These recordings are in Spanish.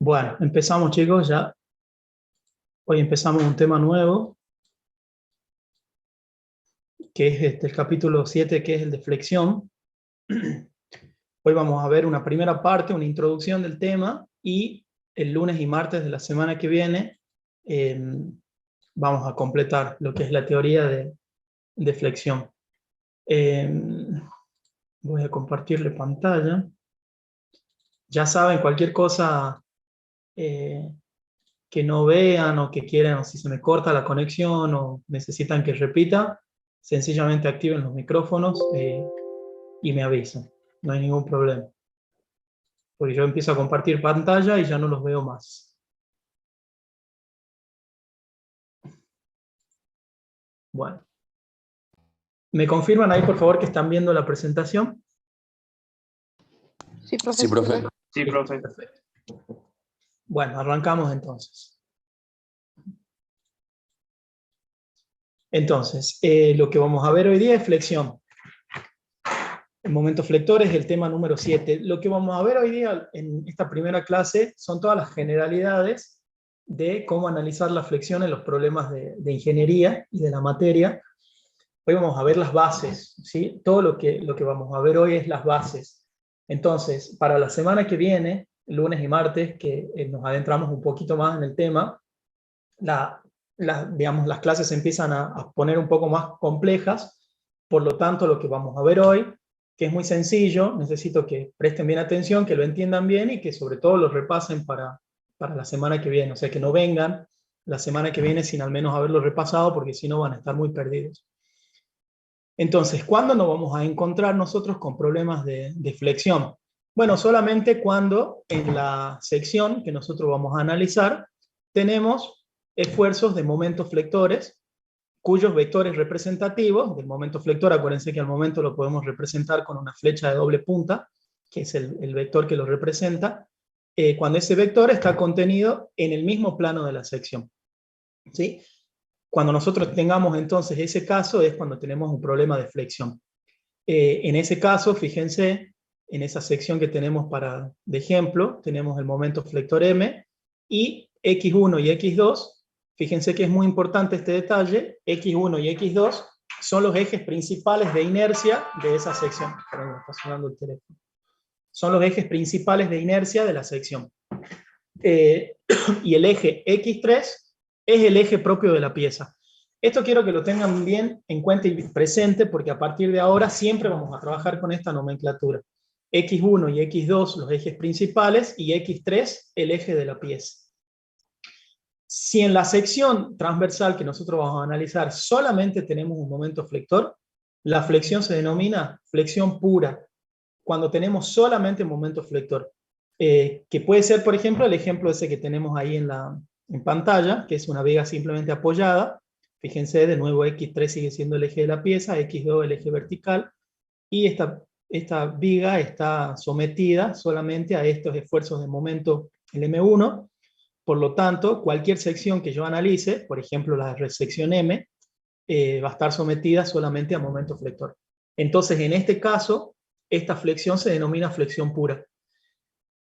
Bueno, empezamos chicos ya. Hoy empezamos un tema nuevo, que es el capítulo 7, que es el de flexión. Hoy vamos a ver una primera parte, una introducción del tema, y el lunes y martes de la semana que viene vamos a completar lo que es la teoría de flexión. Voy a compartirle pantalla. Ya saben, cualquier cosa que no vean o que quieran, o si se me corta la conexión o necesitan que repita, sencillamente activen los micrófonos y me avisan. No hay ningún problema. Porque yo empiezo a compartir pantalla y ya no los veo más. Bueno. ¿Me confirman ahí, por favor, que están viendo la presentación? Sí, profe. Sí, profe. Sí, profe. Perfecto. Bueno, arrancamos entonces. Entonces, lo que vamos a ver hoy día es flexión. El momento flector es el tema número 7. Lo que vamos a ver hoy día en esta primera clase son todas las generalidades de cómo analizar la flexión en los problemas de ingeniería y de la materia. Hoy vamos a ver las bases, ¿sí? Todo lo que vamos a ver hoy es las bases. Entonces, para la semana que viene, lunes y martes, que nos adentramos un poquito más en el tema, digamos, las clases se empiezan a poner un poco más complejas. Por lo tanto, lo que vamos a ver hoy, que es muy sencillo, necesito que presten bien atención, que lo entiendan bien y que sobre todo lo repasen para la semana que viene. O sea, que no vengan la semana que viene sin al menos haberlo repasado, porque si no van a estar muy perdidos. Entonces, ¿cuándo nos vamos a encontrar nosotros con problemas de flexión? Bueno, solamente cuando en la sección que nosotros vamos a analizar tenemos esfuerzos de momentos flectores, cuyos vectores representativos del momento flector, acuérdense que al momento lo podemos representar con una flecha de doble punta, que es el vector que lo representa, cuando ese vector está contenido en el mismo plano de la sección. ¿Sí? Cuando nosotros tengamos entonces ese caso es cuando tenemos un problema de flexión. En ese caso, fíjense, en esa sección que tenemos de ejemplo, tenemos el momento flector M y X1 y X2. Fíjense que es muy importante este detalle. X1 y X2 son los ejes principales de inercia de esa sección. Perdón, me está sonando el teléfono. Son los ejes principales de inercia de la sección. Y el eje X3 es el eje propio de la pieza. Esto quiero que lo tengan bien en cuenta y presente, porque a partir de ahora siempre vamos a trabajar con esta nomenclatura. X1 y X2 los ejes principales y X3 el eje de la pieza. Si en la sección transversal que nosotros vamos a analizar solamente tenemos un momento flector, la flexión se denomina flexión pura, cuando tenemos solamente un momento flector. Que puede ser, por ejemplo, el ejemplo ese que tenemos ahí en pantalla, que es una viga simplemente apoyada. Fíjense, de nuevo X3 sigue siendo el eje de la pieza, X2 el eje vertical, y esta viga está sometida solamente a estos esfuerzos de momento, el M1. Por lo tanto, cualquier sección que yo analice, por ejemplo la sección M, va a estar sometida solamente a momento flector. Entonces, en este caso, esta flexión se denomina flexión pura.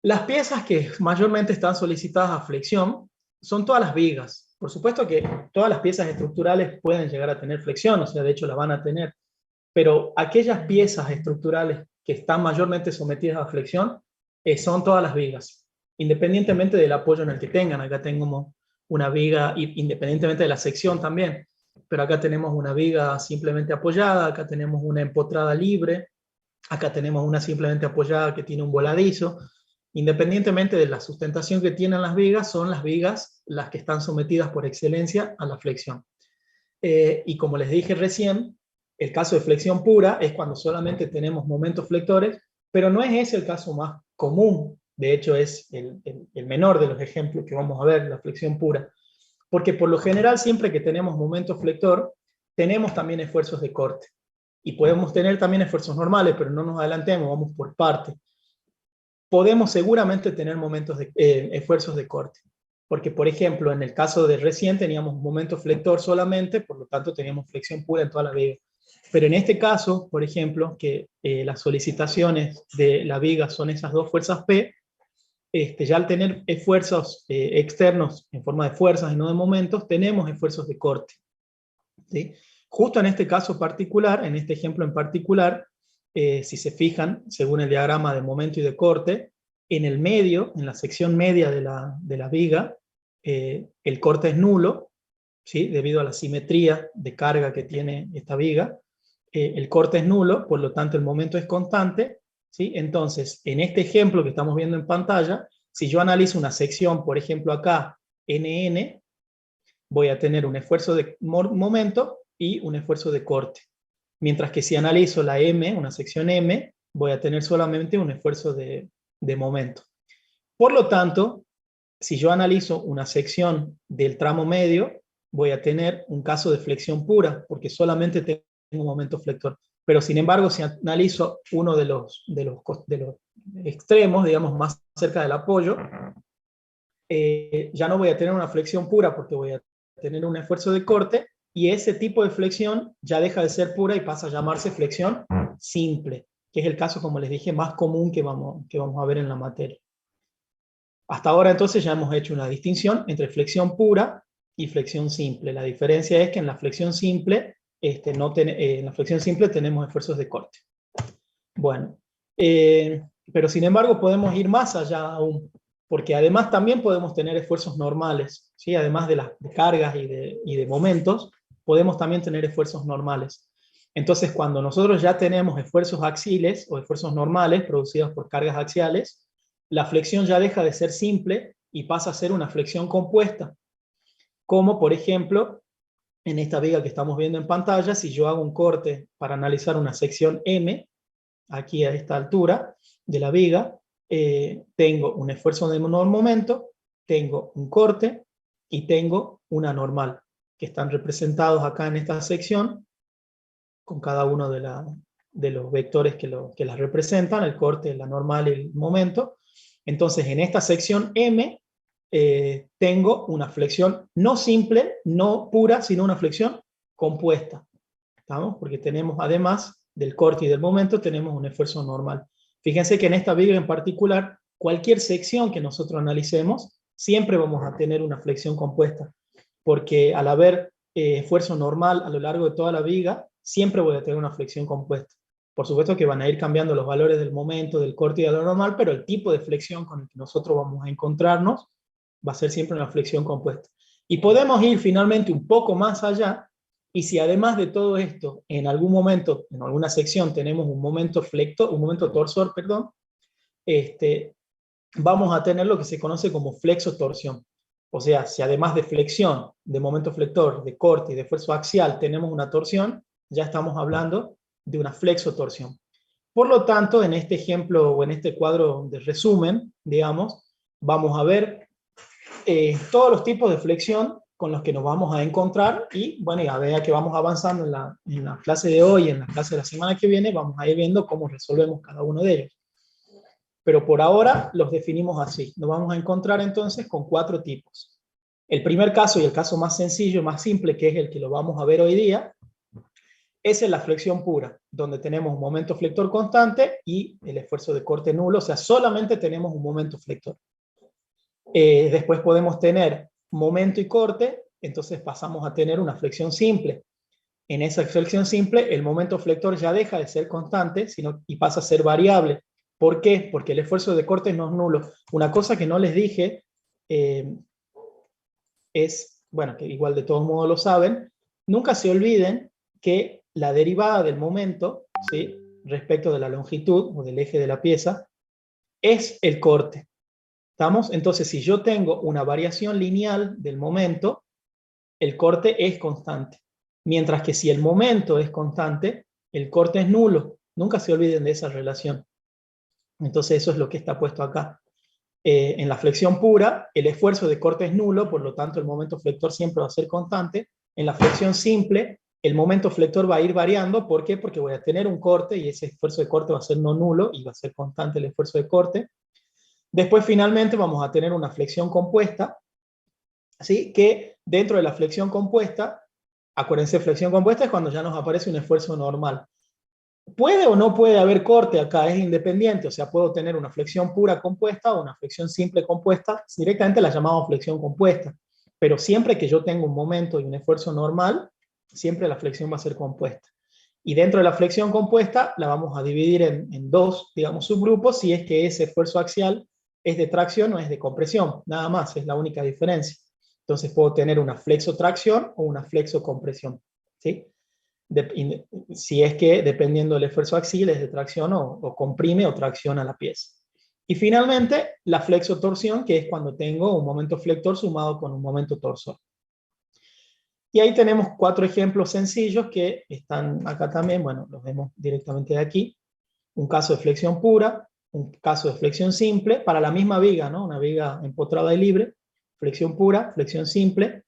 Las piezas que mayormente están solicitadas a flexión son todas las vigas. Por supuesto que todas las piezas estructurales pueden llegar a tener flexión, o sea, de hecho la van a tener, pero aquellas piezas estructurales que están mayormente sometidas a flexión son todas las vigas, independientemente del apoyo en el que tengan. Acá tengo una viga, independientemente de la sección también, pero acá tenemos una viga simplemente apoyada, acá tenemos una empotrada libre, acá tenemos una simplemente apoyada que tiene un voladizo. Independientemente de la sustentación que tienen las vigas, son las vigas las que están sometidas por excelencia a la flexión. Y como les dije recién, el caso de flexión pura es cuando solamente tenemos momentos flectores, pero no es ese el caso más común. De hecho, es el menor de los ejemplos que vamos a ver, la flexión pura. Porque por lo general, siempre que tenemos momento flector, tenemos también esfuerzos de corte. Y podemos tener también esfuerzos normales, pero no nos adelantemos, vamos por parte. Podemos seguramente tener esfuerzos de corte. Porque, por ejemplo, en el caso de recién teníamos un momento flector solamente, por lo tanto teníamos flexión pura en toda la viga. Pero en este caso, por ejemplo, que las solicitaciones de la viga son esas dos fuerzas P, ya al tener esfuerzos externos en forma de fuerzas y no de momentos, tenemos esfuerzos de corte, ¿sí? Justo en este caso particular, en este ejemplo en particular, si se fijan, según el diagrama de momento y de corte, en el medio, en la sección media de la viga, el corte es nulo, ¿sí? Debido a la simetría de carga que tiene esta viga. El corte es nulo, por lo tanto el momento es constante, ¿sí? Entonces, en este ejemplo que estamos viendo en pantalla, si yo analizo una sección, por ejemplo acá, NN, voy a tener un esfuerzo de momento y un esfuerzo de corte. Mientras que si analizo la M, una sección M, voy a tener solamente un esfuerzo de momento. Por lo tanto, si yo analizo una sección del tramo medio, voy a tener un caso de flexión pura, porque solamente tengo un momento flector. Pero sin embargo, si analizo uno de los extremos, digamos, más cerca del apoyo, ya no voy a tener una flexión pura porque voy a tener un esfuerzo de corte, y ese tipo de flexión ya deja de ser pura y pasa a llamarse flexión simple, que es el caso, como les dije, más común que vamos a ver en la materia. Hasta ahora entonces ya hemos hecho una distinción entre flexión pura y flexión simple. La diferencia es que en la flexión simple, en la flexión simple tenemos esfuerzos de corte. Bueno, pero sin embargo podemos ir más allá aún, porque además también podemos tener esfuerzos normales, ¿sí? Además de las cargas y de momentos, podemos también tener esfuerzos normales. Entonces, cuando nosotros ya tenemos esfuerzos axiales o esfuerzos normales producidos por cargas axiales, la flexión ya deja de ser simple y pasa a ser una flexión compuesta. Como, por ejemplo, en esta viga que estamos viendo en pantalla, si yo hago un corte para analizar una sección M, aquí a esta altura de la viga, tengo un esfuerzo de menor momento, tengo un corte y tengo una normal, que están representados acá en esta sección, con cada uno de los vectores que las representan, el corte, la normal y el momento. Entonces, en esta sección M, tengo una flexión no simple, no pura, sino una flexión compuesta. ¿Estamos? Porque tenemos, además del corte y del momento, tenemos un esfuerzo normal. Fíjense que en esta viga en particular, cualquier sección que nosotros analicemos, siempre vamos a tener una flexión compuesta, porque al haber esfuerzo normal a lo largo de toda la viga, siempre voy a tener una flexión compuesta. Por supuesto que van a ir cambiando los valores del momento, del corte y de lo normal, pero el tipo de flexión con el que nosotros vamos a encontrarnos va a ser siempre una flexión compuesta. Y podemos ir finalmente un poco más allá, y si además de todo esto, en algún momento, en alguna sección, tenemos un momento flector, un momento torsor, perdón, vamos a tener lo que se conoce como flexotorsión. O sea, si además de flexión, de momento flector, de corte y de esfuerzo axial tenemos una torsión, ya estamos hablando de una flexotorsión. Por lo tanto, en este ejemplo o en este cuadro de resumen, digamos, vamos a ver todos los tipos de flexión con los que nos vamos a encontrar, y bueno, a medida que vamos avanzando en la clase de hoy, en la clase de la semana que viene, vamos a ir viendo cómo resolvemos cada uno de ellos. Pero por ahora los definimos así. Nos vamos a encontrar entonces con 4 tipos. El primer caso, y el caso más sencillo, más simple, que es el que lo vamos a ver hoy día, es en la flexión pura, donde tenemos un momento flector constante y el esfuerzo de corte nulo, o sea, solamente tenemos un momento flector. Después podemos tener momento y corte, entonces pasamos a tener una flexión simple. En esa flexión simple, el momento flector ya deja de ser constante y pasa a ser variable. ¿Por qué? Porque el esfuerzo de corte no es nulo. Una cosa que no les dije es, bueno, que igual de todos modos lo saben, nunca se olviden que la derivada del momento, ¿sí?, respecto de la longitud o del eje de la pieza, es el corte. ¿Estamos? Entonces, si yo tengo una variación lineal del momento, el corte es constante. Mientras que si el momento es constante, el corte es nulo. Nunca se olviden de esa relación. Entonces eso es lo que está puesto acá. En la flexión pura, el esfuerzo de corte es nulo, por lo tanto el momento flector siempre va a ser constante. En la flexión simple, el momento flector va a ir variando. ¿Por qué? Porque voy a tener un corte y ese esfuerzo de corte va a ser no nulo y va a ser constante el esfuerzo de corte. Después finalmente vamos a tener una flexión compuesta, ¿sí?, que dentro de la flexión compuesta, acuérdense, flexión compuesta es cuando ya nos aparece un esfuerzo normal. Puede o no puede haber corte acá, es independiente, o sea, puedo tener una flexión pura compuesta o una flexión simple compuesta, directamente la llamamos flexión compuesta, pero siempre que yo tenga un momento y un esfuerzo normal, siempre la flexión va a ser compuesta. Y dentro de la flexión compuesta la vamos a dividir en dos, digamos, subgrupos, si es que ese esfuerzo axial es de tracción o es de compresión, nada más, es la única diferencia. Entonces puedo tener una flexotracción o una flexocompresión, ¿sí? Si es que dependiendo del esfuerzo axial es de tracción o comprime o tracciona la pieza. Y finalmente la flexotorsión, que es cuando tengo un momento flector sumado con un momento torsor. Y ahí tenemos 4 ejemplos sencillos que están acá también, bueno, los vemos directamente de aquí. Un caso de flexión pura, un caso de flexión simple, para la misma viga, ¿no? Una viga empotrada y libre, flexión pura, flexión simple,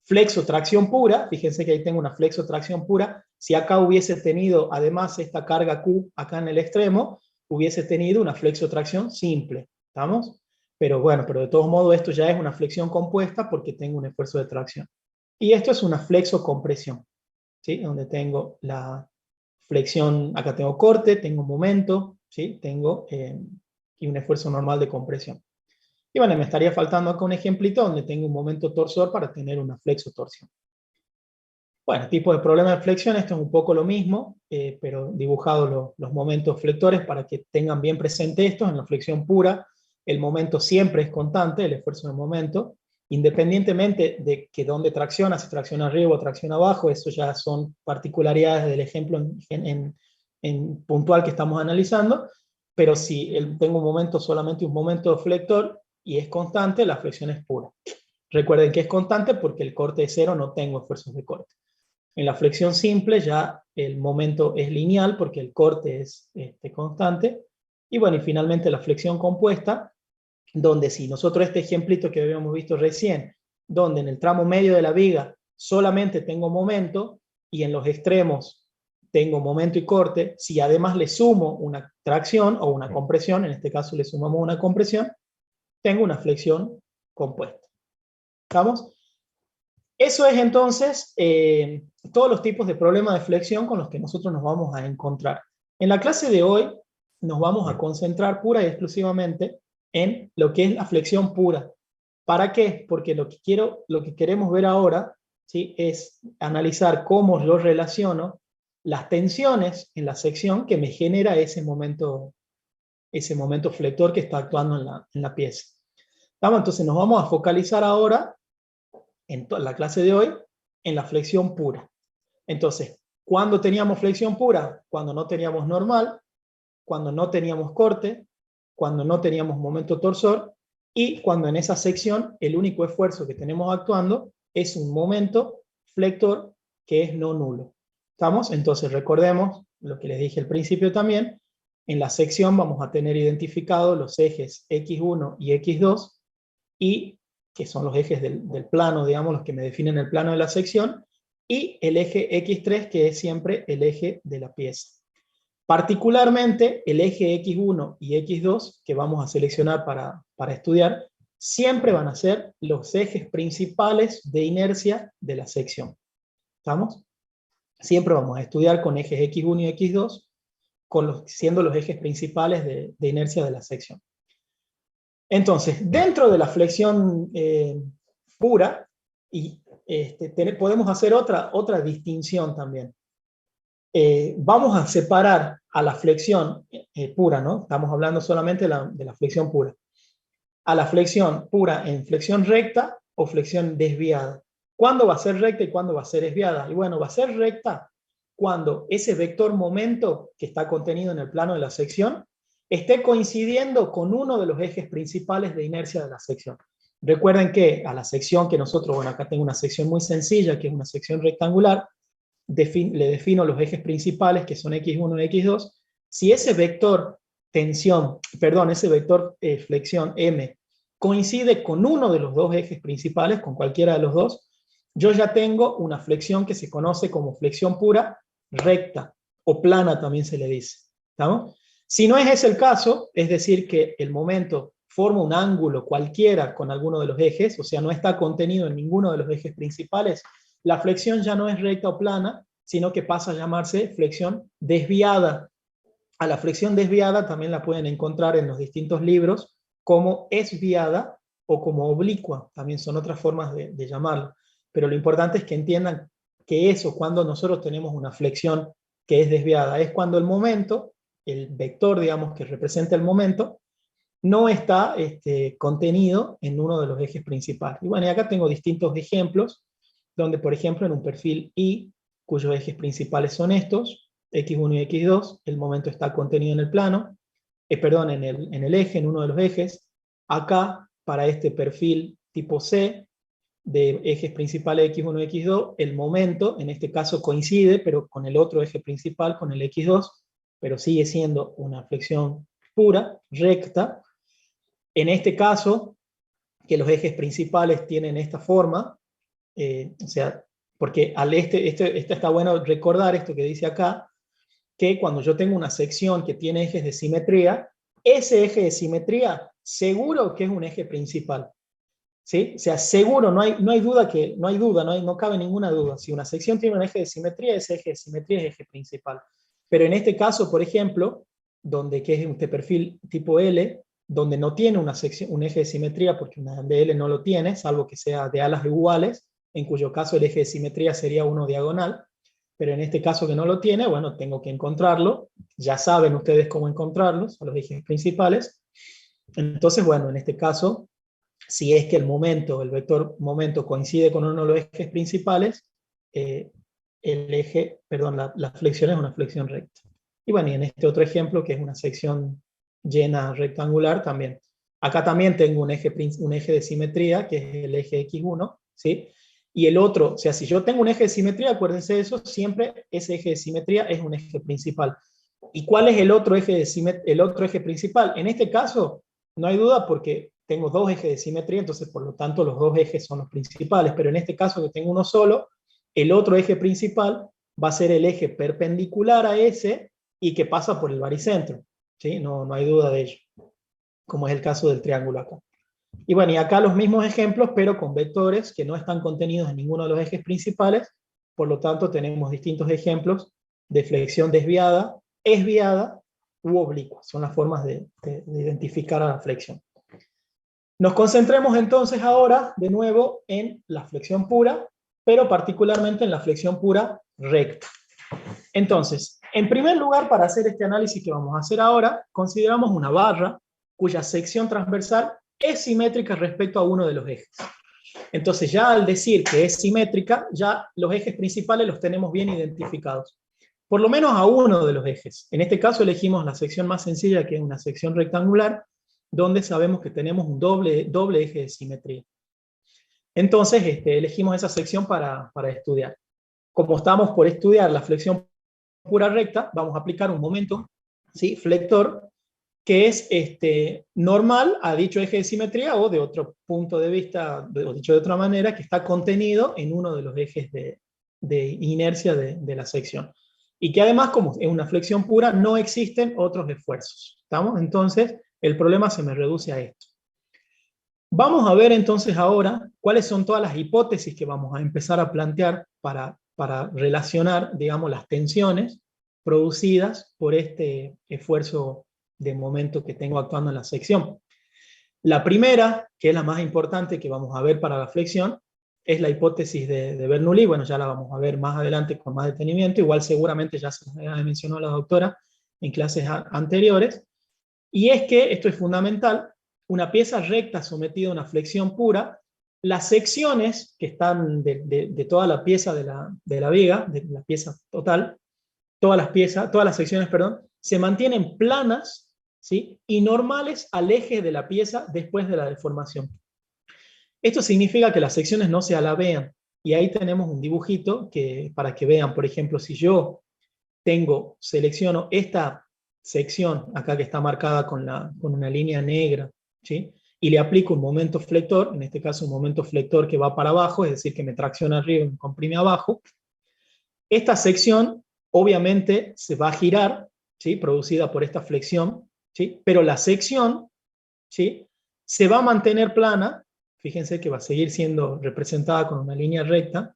flexotracción pura, fíjense que ahí tengo una flexotracción pura, si acá hubiese tenido además esta carga Q acá en el extremo, hubiese tenido una flexotracción simple, ¿estamos? Pero bueno, pero de todos modos esto ya es una flexión compuesta porque tengo un esfuerzo de tracción. Y esto es una flexocompresión, ¿sí? Donde tengo la flexión, acá tengo corte, tengo momento, ¿sí? Tengo y un esfuerzo normal de compresión. Y bueno, me estaría faltando acá un ejemplito donde tengo un momento torsor para tener una flexotorsión. Bueno, tipo de problema de flexión, esto es un poco lo mismo, pero dibujado los momentos flectores para que tengan bien presente esto. En la flexión pura, el momento siempre es constante, el esfuerzo de momento, independientemente de que dónde tracciona, si tracciona arriba o tracciona abajo, eso ya son particularidades del ejemplo en puntual que estamos analizando, pero si tengo un momento, solamente un momento flector y es constante, la flexión es pura. Recuerden que es constante porque el corte es cero, no tengo esfuerzos de corte. En la flexión simple ya el momento es lineal porque el corte es constante. Y bueno, y finalmente la flexión compuesta, donde si nosotros este ejemplito que habíamos visto recién, donde en el tramo medio de la viga solamente tengo momento y en los extremos tengo momento y corte, si además le sumo una tracción o una compresión, en este caso le sumamos una compresión, tengo una flexión compuesta. ¿Estamos? Eso es entonces todos los tipos de problemas de flexión con los que nosotros nos vamos a encontrar. En la clase de hoy nos vamos a concentrar pura y exclusivamente en lo que es la flexión pura. ¿Para qué? Porque lo que queremos ver ahora, ¿sí?, es analizar cómo yo relaciono las tensiones en la sección que me genera ese momento flector que está actuando en la pieza. ¿Estamos? Entonces nos vamos a focalizar ahora en la clase de hoy en la flexión pura. Entonces, ¿cuándo teníamos flexión pura? Cuando no teníamos normal, cuando no teníamos corte, cuando no teníamos momento torsor y cuando en esa sección el único esfuerzo que tenemos actuando es un momento flector que es no nulo. ¿Estamos? Entonces recordemos lo que les dije al principio también, en la sección vamos a tener identificados los ejes X1 y X2 y que son los ejes del plano, digamos, los que me definen el plano de la sección, y el eje X3, que es siempre el eje de la pieza. Particularmente, el eje X1 y X2, que vamos a seleccionar para estudiar, siempre van a ser los ejes principales de inercia de la sección. ¿Estamos? Siempre vamos a estudiar con ejes X1 y X2, siendo los ejes principales de inercia de la sección. Entonces, dentro de la flexión pura, podemos hacer otra distinción también. Vamos a separar a la flexión pura, ¿no? Estamos hablando solamente de la flexión pura. A la flexión pura en flexión recta o flexión desviada. ¿Cuándo va a ser recta y cuándo va a ser desviada? Y bueno, va a ser recta cuando ese vector momento que está contenido en el plano de la sección esté coincidiendo con uno de los ejes principales de inercia de la sección. Recuerden que a la sección que nosotros, bueno, acá tengo una sección muy sencilla, que es una sección rectangular, le defino los ejes principales, que son X1 y X2. Si ese vector ese vector flexión M coincide con uno de los dos ejes principales, con cualquiera de los dos, yo ya tengo una flexión que se conoce como flexión pura recta, o plana también se le dice. ¿Estamos? Si no es ese el caso, es decir, que el momento forma un ángulo cualquiera con alguno de los ejes, o sea, no está contenido en ninguno de los ejes principales, la flexión ya no es recta o plana, sino que pasa a llamarse flexión desviada. A la flexión desviada también la pueden encontrar en los distintos libros como esviada o como oblicua, también son otras formas de llamarlo. Pero lo importante es que entiendan que eso, cuando nosotros tenemos una flexión que es desviada, es cuando el momento, el vector, digamos, que representa el momento, no está contenido en uno de los ejes principales. Y bueno, y acá tengo distintos ejemplos, donde por ejemplo en un perfil I, cuyos ejes principales son estos, X1 y X2, el momento está contenido en el plano, perdón, en el eje, en uno de los ejes. Acá, para este perfil tipo C, de ejes principales X1 y X2, el momento, en este caso coincide, pero con el otro eje principal, con el X2, pero sigue siendo una flexión pura, recta. En este caso, que los ejes principales tienen esta forma, o sea, porque está bueno recordar esto que dice acá, que cuando yo tengo una sección que tiene ejes de simetría, ese eje de simetría seguro que es un eje principal. ¿Sí? O sea, seguro, no hay duda, no cabe ninguna duda. Si una sección tiene un eje de simetría, ese eje de simetría es eje principal. Pero en este caso, por ejemplo, que es este perfil tipo L, donde no tiene un eje de simetría, porque una DL no lo tiene, salvo que sea de alas iguales, en cuyo caso el eje de simetría sería uno diagonal, pero en este caso que no lo tiene, bueno, tengo que encontrarlo, ya saben ustedes cómo encontrarlos, a los ejes principales. Entonces, bueno, en este caso, si es que el vector momento coincide con uno de los ejes principales, la flexión es una flexión recta. Y bueno, y en este otro ejemplo, que es una sección llena rectangular, también. Acá también tengo un eje de simetría, que es el eje X1, ¿sí? Y el otro, o sea, si yo tengo un eje de simetría, acuérdense de eso, siempre ese eje de simetría es un eje principal. ¿Y cuál es el otro eje principal? En este caso, no hay duda porque tengo dos ejes de simetría, entonces por lo tanto los dos ejes son los principales, pero en este caso que tengo uno solo, el otro eje principal va a ser el eje perpendicular a ese y que pasa por el baricentro, ¿sí? No hay duda de ello, como es el caso del triángulo acá. Y bueno, y acá los mismos ejemplos, pero con vectores que no están contenidos en ninguno de los ejes principales, por lo tanto tenemos distintos ejemplos de flexión desviada, esviada u oblicua. Son las formas de identificar a la flexión. Nos concentremos entonces ahora de nuevo en la flexión pura, pero particularmente en la flexión pura recta. Entonces, en primer lugar, para hacer este análisis que vamos a hacer ahora, consideramos una barra cuya sección transversal es simétrica respecto a uno de los ejes. Entonces, ya al decir que es simétrica, ya los ejes principales los tenemos bien identificados. Por lo menos a uno de los ejes. En este caso elegimos la sección más sencilla, que es una sección rectangular, donde sabemos que tenemos un doble eje de simetría. Entonces, elegimos esa sección para estudiar. Como estamos por estudiar la flexión pura recta, vamos a aplicar un momento, ¿sí?, flector, que es normal a dicho eje de simetría, o de otro punto de vista, o dicho de otra manera, que está contenido en uno de los ejes de inercia de la sección. Y que además, como es una flexión pura, no existen otros esfuerzos. ¿Estamos? Entonces, el problema se me reduce a esto. Vamos a ver entonces ahora cuáles son todas las hipótesis que vamos a empezar a plantear para relacionar, digamos, las tensiones producidas por este esfuerzo de momento que tengo actuando en la sección. La primera, que es la más importante que vamos a ver para la flexión, es la hipótesis de Bernoulli. Bueno, ya la vamos a ver más adelante con más detenimiento, igual seguramente ya se mencionó la doctora en clases anteriores, y es que, esto es fundamental, una pieza recta sometida a una flexión pura, las secciones que están de toda la pieza de la viga, de la pieza total, todas las secciones, perdón, se mantienen planas, ¿sí?, y normales al eje de la pieza después de la deformación. Esto significa que las secciones no se alabean, y ahí tenemos un dibujito para que vean, por ejemplo, si yo selecciono esta sección, acá que está marcada con una línea negra, ¿sí?, y le aplico un momento flector, en este caso un momento flector que va para abajo, es decir, que me tracciona arriba y me comprime abajo, esta sección obviamente se va a girar, ¿sí?, producida por esta flexión, ¿sí?, pero la sección, ¿sí?, se va a mantener plana, fíjense que va a seguir siendo representada con una línea recta,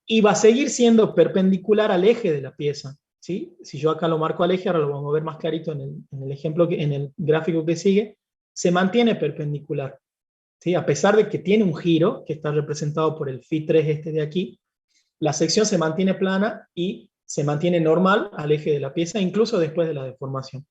y va a seguir siendo perpendicular al eje de la pieza, ¿sí? Si yo acá lo marco al eje, ahora lo vamos a ver más clarito en el ejemplo, en el gráfico que sigue, se mantiene perpendicular, ¿sí? A pesar de que tiene un giro, que está representado por el Φ3 este de aquí, la sección se mantiene plana y se mantiene normal al eje de la pieza, incluso después de la deformación.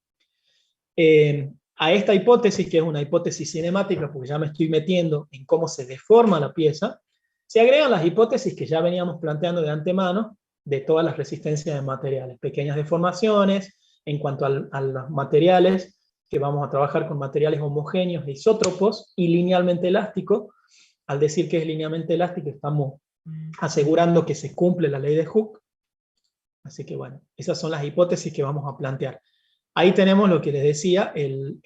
A esta hipótesis, que es una hipótesis cinemática, porque ya me estoy metiendo en cómo se deforma la pieza, se agregan las hipótesis que ya veníamos planteando de antemano de todas las resistencias de materiales, pequeñas deformaciones en cuanto a los materiales, que vamos a trabajar con materiales homogéneos e isótropos y linealmente elásticos. Al decir que es linealmente elástico, estamos asegurando que se cumple la ley de Hooke. Así que bueno, esas son las hipótesis que vamos a plantear. Ahí tenemos lo que les decía, el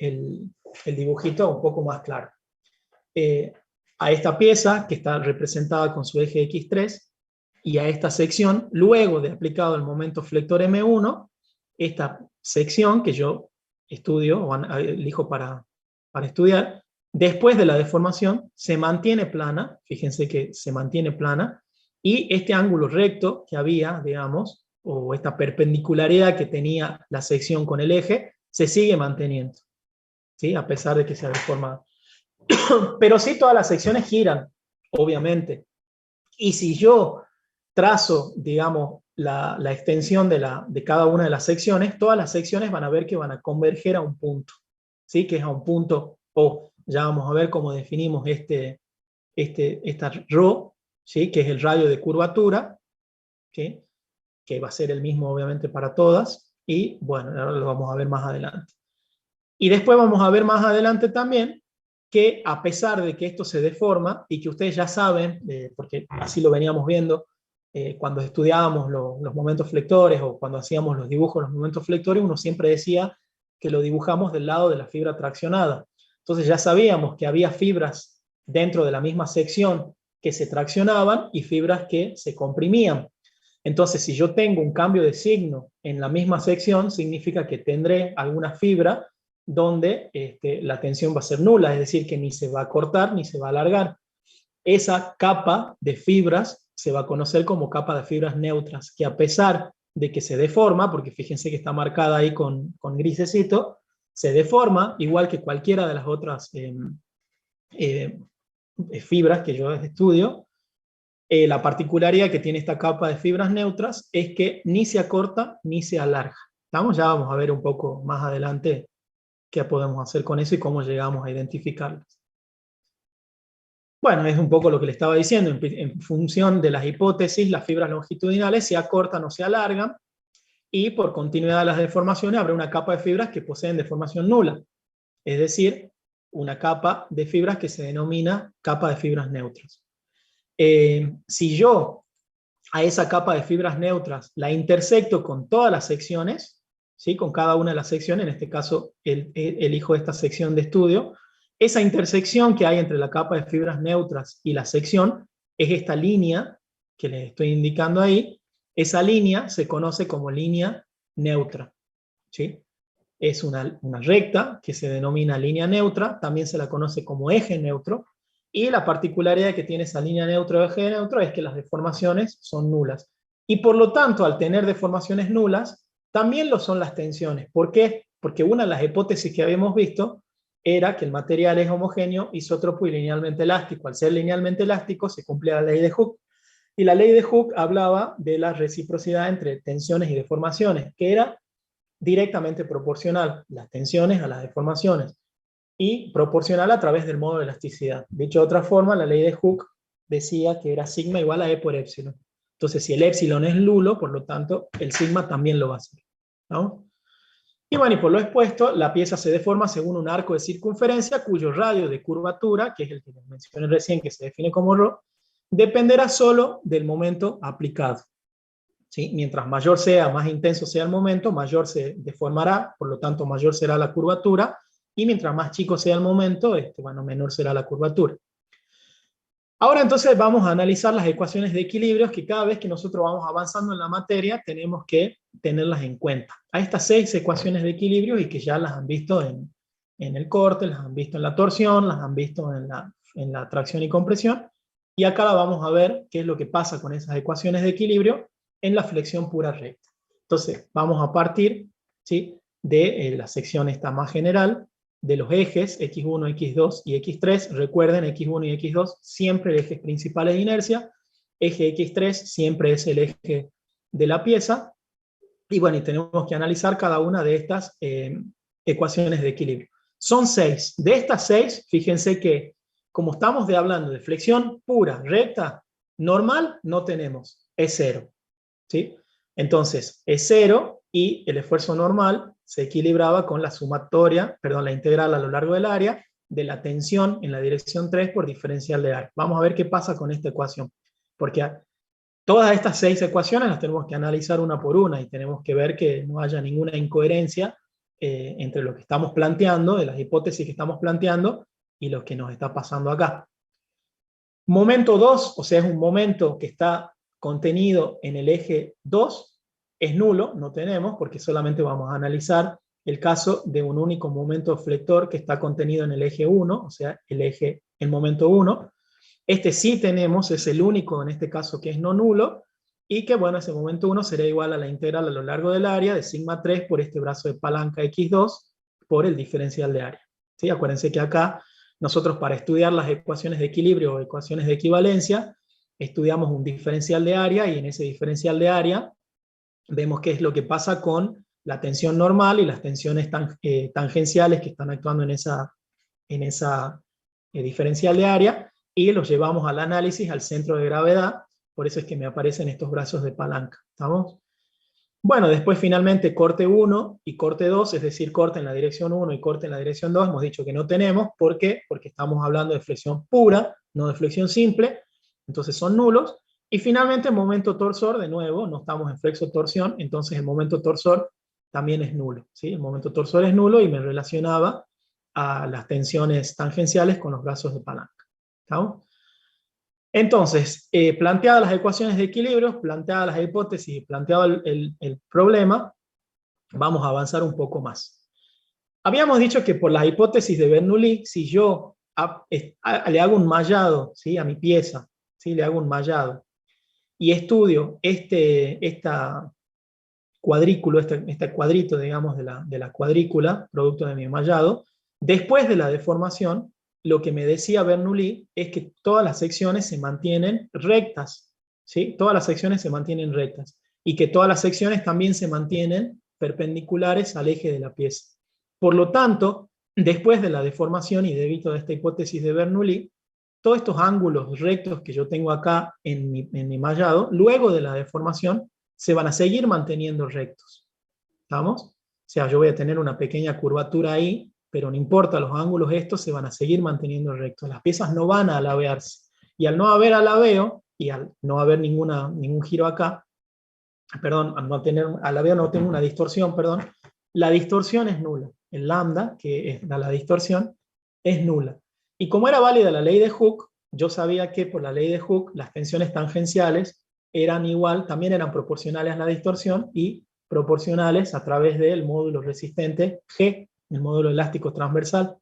dibujito un poco más claro. A esta pieza, que está representada con su eje X3, y a esta sección, luego de aplicado el momento flector M1, esta sección que yo estudio, o elijo para estudiar, después de la deformación, se mantiene plana, fíjense que se mantiene plana, y este ángulo recto que había, digamos, o esta perpendicularidad que tenía la sección con el eje, se sigue manteniendo, ¿sí? A pesar de que se ha deformado. Pero sí, todas las secciones giran, obviamente. Y si yo trazo, digamos, la extensión de cada una de las secciones, todas las secciones van a ver que van a converger a un punto, ¿sí? Que es a un punto O. Ya vamos a ver cómo definimos esta ρ, ¿sí? Que es el radio de curvatura, ¿sí? Que va a ser el mismo obviamente para todas, y bueno, ahora lo vamos a ver más adelante. Y después vamos a ver más adelante también que a pesar de que esto se deforma, y que ustedes ya saben, porque así lo veníamos viendo, cuando estudiábamos los momentos flectores, o cuando hacíamos los dibujos de los momentos flectores, uno siempre decía que lo dibujamos del lado de la fibra traccionada. Entonces ya sabíamos que había fibras dentro de la misma sección que se traccionaban, y fibras que se comprimían. Entonces, si yo tengo un cambio de signo en la misma sección, significa que tendré alguna fibra donde la tensión va a ser nula, es decir, que ni se va a cortar ni se va a alargar. Esa capa de fibras se va a conocer como capa de fibras neutras, que a pesar de que se deforma, porque fíjense que está marcada ahí con grisecito, se deforma igual que cualquiera de las otras fibras que yo estudio. La particularidad que tiene esta capa de fibras neutras es que ni se acorta ni se alarga. ¿Estamos? Ya vamos a ver un poco más adelante qué podemos hacer con eso y cómo llegamos a identificarlas. Bueno, es un poco lo que le estaba diciendo. En función de las hipótesis, las fibras longitudinales se acortan o se alargan, y por continuidad de las deformaciones habrá una capa de fibras que poseen deformación nula. Es decir, una capa de fibras que se denomina capa de fibras neutras. Si yo a esa capa de fibras neutras la intersecto con todas las secciones, ¿sí? Con cada una de las secciones, en este caso elijo esta sección de estudio, esa intersección que hay entre la capa de fibras neutras y la sección es esta línea que les estoy indicando ahí. Esa línea se conoce como línea neutra, ¿sí? Es una recta que se denomina línea neutra, también se la conoce como eje neutro. Y la particularidad que tiene esa línea neutra o eje neutro es que las deformaciones son nulas. Y por lo tanto, al tener deformaciones nulas, también lo son las tensiones. ¿Por qué? Porque una de las hipótesis que habíamos visto era que el material es homogéneo, isótropo y linealmente elástico. Al ser linealmente elástico, se cumple la ley de Hooke. Y la ley de Hooke hablaba de la reciprocidad entre tensiones y deformaciones, que era directamente proporcional, las tensiones a las deformaciones, y proporcional a través del modo de elasticidad. Dicho de otra forma, la ley de Hooke decía que era sigma igual a E por épsilon. Entonces, si el épsilon es nulo, por lo tanto, el sigma también lo va a ser, ¿no? Y bueno, y por lo expuesto, la pieza se deforma según un arco de circunferencia cuyo radio de curvatura, que es el que les mencioné recién, que se define como ρ, dependerá solo del momento aplicado, ¿sí? Mientras mayor sea, más intenso sea el momento, mayor se deformará, por lo tanto mayor será la curvatura, y mientras más chico sea el momento, bueno, menor será la curvatura. Ahora entonces vamos a analizar las ecuaciones de equilibrios, que cada vez que nosotros vamos avanzando en la materia tenemos que tenerlas en cuenta. A estas 6 ecuaciones de equilibrio, y que ya las han visto en el corte, las han visto en la torsión, las han visto en la tracción y compresión, y acá la vamos a ver qué es lo que pasa con esas ecuaciones de equilibrio en la flexión pura recta. Entonces, vamos a partir, ¿sí?, de la sección esta más general, de los ejes x1, x2 y x3. Recuerden, x1 y x2 siempre el eje principal de inercia, eje x3 siempre es el eje de la pieza, y bueno, y tenemos que analizar cada una de estas ecuaciones de equilibrio. Son 6. De estas 6, fíjense que como estamos hablando de flexión pura, recta, normal, no tenemos, es 0. ¿Sí? Entonces, es 0 y el esfuerzo normal se equilibraba con la sumatoria, perdón, la integral a lo largo del área de la tensión en la dirección 3 por diferencial de área. Vamos a ver qué pasa con esta ecuación, porque todas estas 6 ecuaciones las tenemos que analizar una por una y tenemos que ver que no haya ninguna incoherencia entre lo que estamos planteando, de las hipótesis que estamos planteando, y lo que nos está pasando acá. Momento 2, o sea, es un momento que está contenido en el eje 2, es nulo, no tenemos, porque solamente vamos a analizar el caso de un único momento flector que está contenido en el eje 1, o sea, el momento 1. Este sí tenemos, es el único en este caso que es no nulo, y que bueno, ese momento 1 será igual a la integral a lo largo del área de sigma 3 por este brazo de palanca x2 por el diferencial de área. ¿Sí? Acuérdense que acá nosotros para estudiar las ecuaciones de equilibrio o ecuaciones de equivalencia, estudiamos un diferencial de área, y en ese diferencial de área vemos qué es lo que pasa con la tensión normal y las tensiones tangenciales que están actuando en esa diferencial de área, y los llevamos al análisis, al centro de gravedad. Por eso es que me aparecen estos brazos de palanca. ¿Estamos? Bueno, después finalmente corte 1 y corte 2, es decir, corte en la dirección 1 y corte en la dirección 2, hemos dicho que no tenemos. ¿Por qué? Porque estamos hablando de flexión pura, no de flexión simple, entonces son nulos. Y finalmente momento torsor, de nuevo, no estamos en flexo-torsión, entonces el momento torsor también es nulo. ¿Sí? El momento torsor es nulo y me relacionaba a las tensiones tangenciales con los brazos de palanca. ¿Estamos? Entonces, planteadas las ecuaciones de equilibrio, planteadas las hipótesis, planteado el problema, vamos a avanzar un poco más. Habíamos dicho que por las hipótesis de Bernoulli, si yo le hago un mallado, ¿sí?, a mi pieza, ¿sí?, le hago un mallado, y estudio este cuadrito, digamos, de la cuadrícula, producto de mi mallado, después de la deformación, lo que me decía Bernoulli es que todas las secciones se mantienen rectas, ¿sí? Todas las secciones se mantienen rectas, y que todas las secciones también se mantienen perpendiculares al eje de la pieza. Por lo tanto, después de la deformación y debido a esta hipótesis de Bernoulli, todos estos ángulos rectos que yo tengo acá en mi mallado, luego de la deformación, se van a seguir manteniendo rectos. ¿Estamos? O sea, yo voy a tener una pequeña curvatura ahí, pero no importa, los ángulos estos se van a seguir manteniendo rectos. Las piezas no van a alabearse. Y al no haber alabeo, y al no haber ningún giro acá, perdón, al no tener alabeo, no tengo una distorsión, perdón, la distorsión es nula. El lambda, que da la distorsión, es nula. Y como era válida la ley de Hooke, yo sabía que por la ley de Hooke las tensiones tangenciales también eran proporcionales a la distorsión y proporcionales a través del módulo resistente G, el módulo elástico transversal.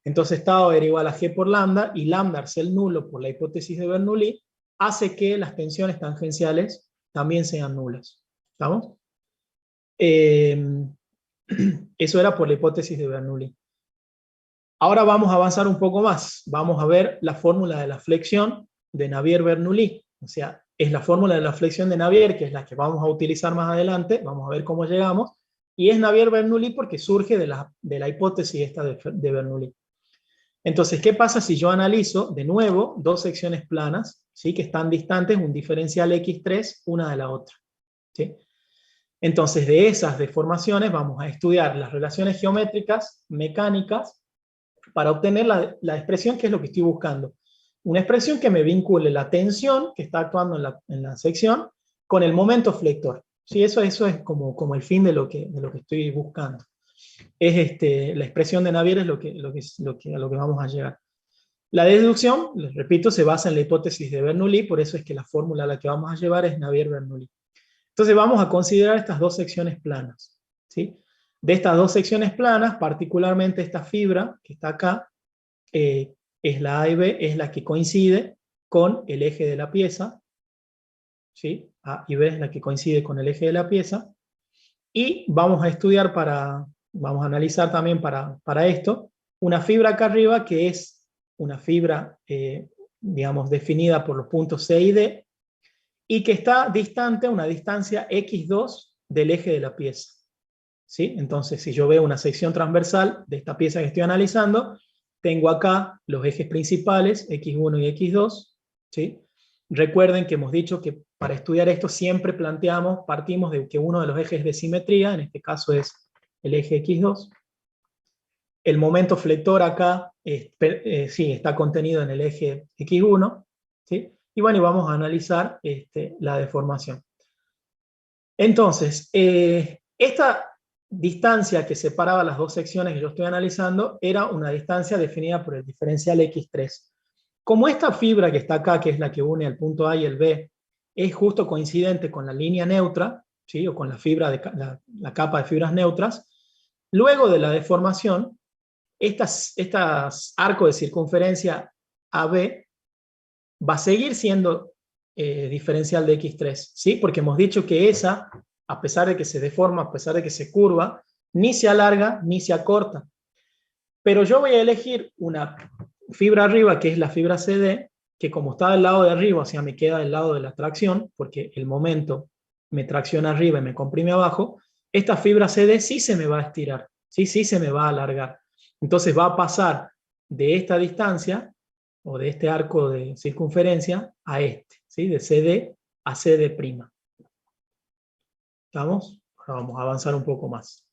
Entonces tau era igual a G por lambda, y lambda al ser nulo por la hipótesis de Bernoulli, hace que las tensiones tangenciales también sean nulas. ¿Estamos? Eso era por la hipótesis de Bernoulli. Ahora vamos a avanzar un poco más. Vamos a ver la fórmula de la flexión de Navier-Bernoulli. O sea, es la fórmula de la flexión de Navier, que es la que vamos a utilizar más adelante. Vamos a ver cómo llegamos. Y es Navier-Bernoulli porque surge de la hipótesis esta de Bernoulli. Entonces, ¿qué pasa si yo analizo de nuevo dos secciones planas, ¿sí?, que están distantes, un diferencial x3 una de la otra? ¿Sí? Entonces, de esas deformaciones vamos a estudiar las relaciones geométricas, mecánicas, para obtener la expresión que es lo que estoy buscando. Una expresión que me vincule la tensión que está actuando en la sección con el momento flector. ¿Sí? Eso es como el fin de lo que estoy buscando. La expresión de Navier es a lo que vamos a llegar. La deducción, les repito, se basa en la hipótesis de Bernoulli, por eso es que la fórmula a la que vamos a llevar es Navier-Bernoulli. Entonces vamos a considerar estas dos secciones planas. ¿Sí? De estas dos secciones planas, particularmente esta fibra que está acá, es la A y B, es la que coincide con el eje de la pieza, ¿sí? A y B es la que coincide con el eje de la pieza, y vamos a estudiar vamos a analizar también para esto, una fibra acá arriba que es una fibra, digamos, definida por los puntos C y D, y que está distante a una distancia x2 del eje de la pieza. ¿Sí? Entonces, si yo veo una sección transversal de esta pieza que estoy analizando, tengo acá los ejes principales, x1 y x2. ¿Sí? Recuerden que hemos dicho que para estudiar esto siempre partimos de que uno de los ejes de simetría, en este caso es el eje x2. El momento flector acá sí, está contenido en el eje x1. ¿Sí? Y bueno, y vamos a analizar la deformación. Entonces, esta distancia que separaba las dos secciones que yo estoy analizando era una distancia definida por el diferencial x3. Como esta fibra que está acá, que es la que une el punto A y el B, es justo coincidente con la línea neutra, ¿sí? O con la fibra la capa de fibras neutras, luego de la deformación, estas arcos de circunferencia AB va a seguir siendo diferencial de x3, ¿sí? Porque hemos dicho que esa, a pesar de que se deforma, a pesar de que se curva, ni se alarga ni se acorta. Pero yo voy a elegir una fibra arriba, que es la fibra CD, que como está del lado de arriba, o sea, me queda del lado de la tracción, porque el momento me tracciona arriba y me comprime abajo, esta fibra CD sí se me va a estirar, sí se me va a alargar. Entonces va a pasar de esta distancia, o de este arco de circunferencia, a este, ¿sí? De CD a CD'. ¿Estamos? Ahora vamos a avanzar un poco más.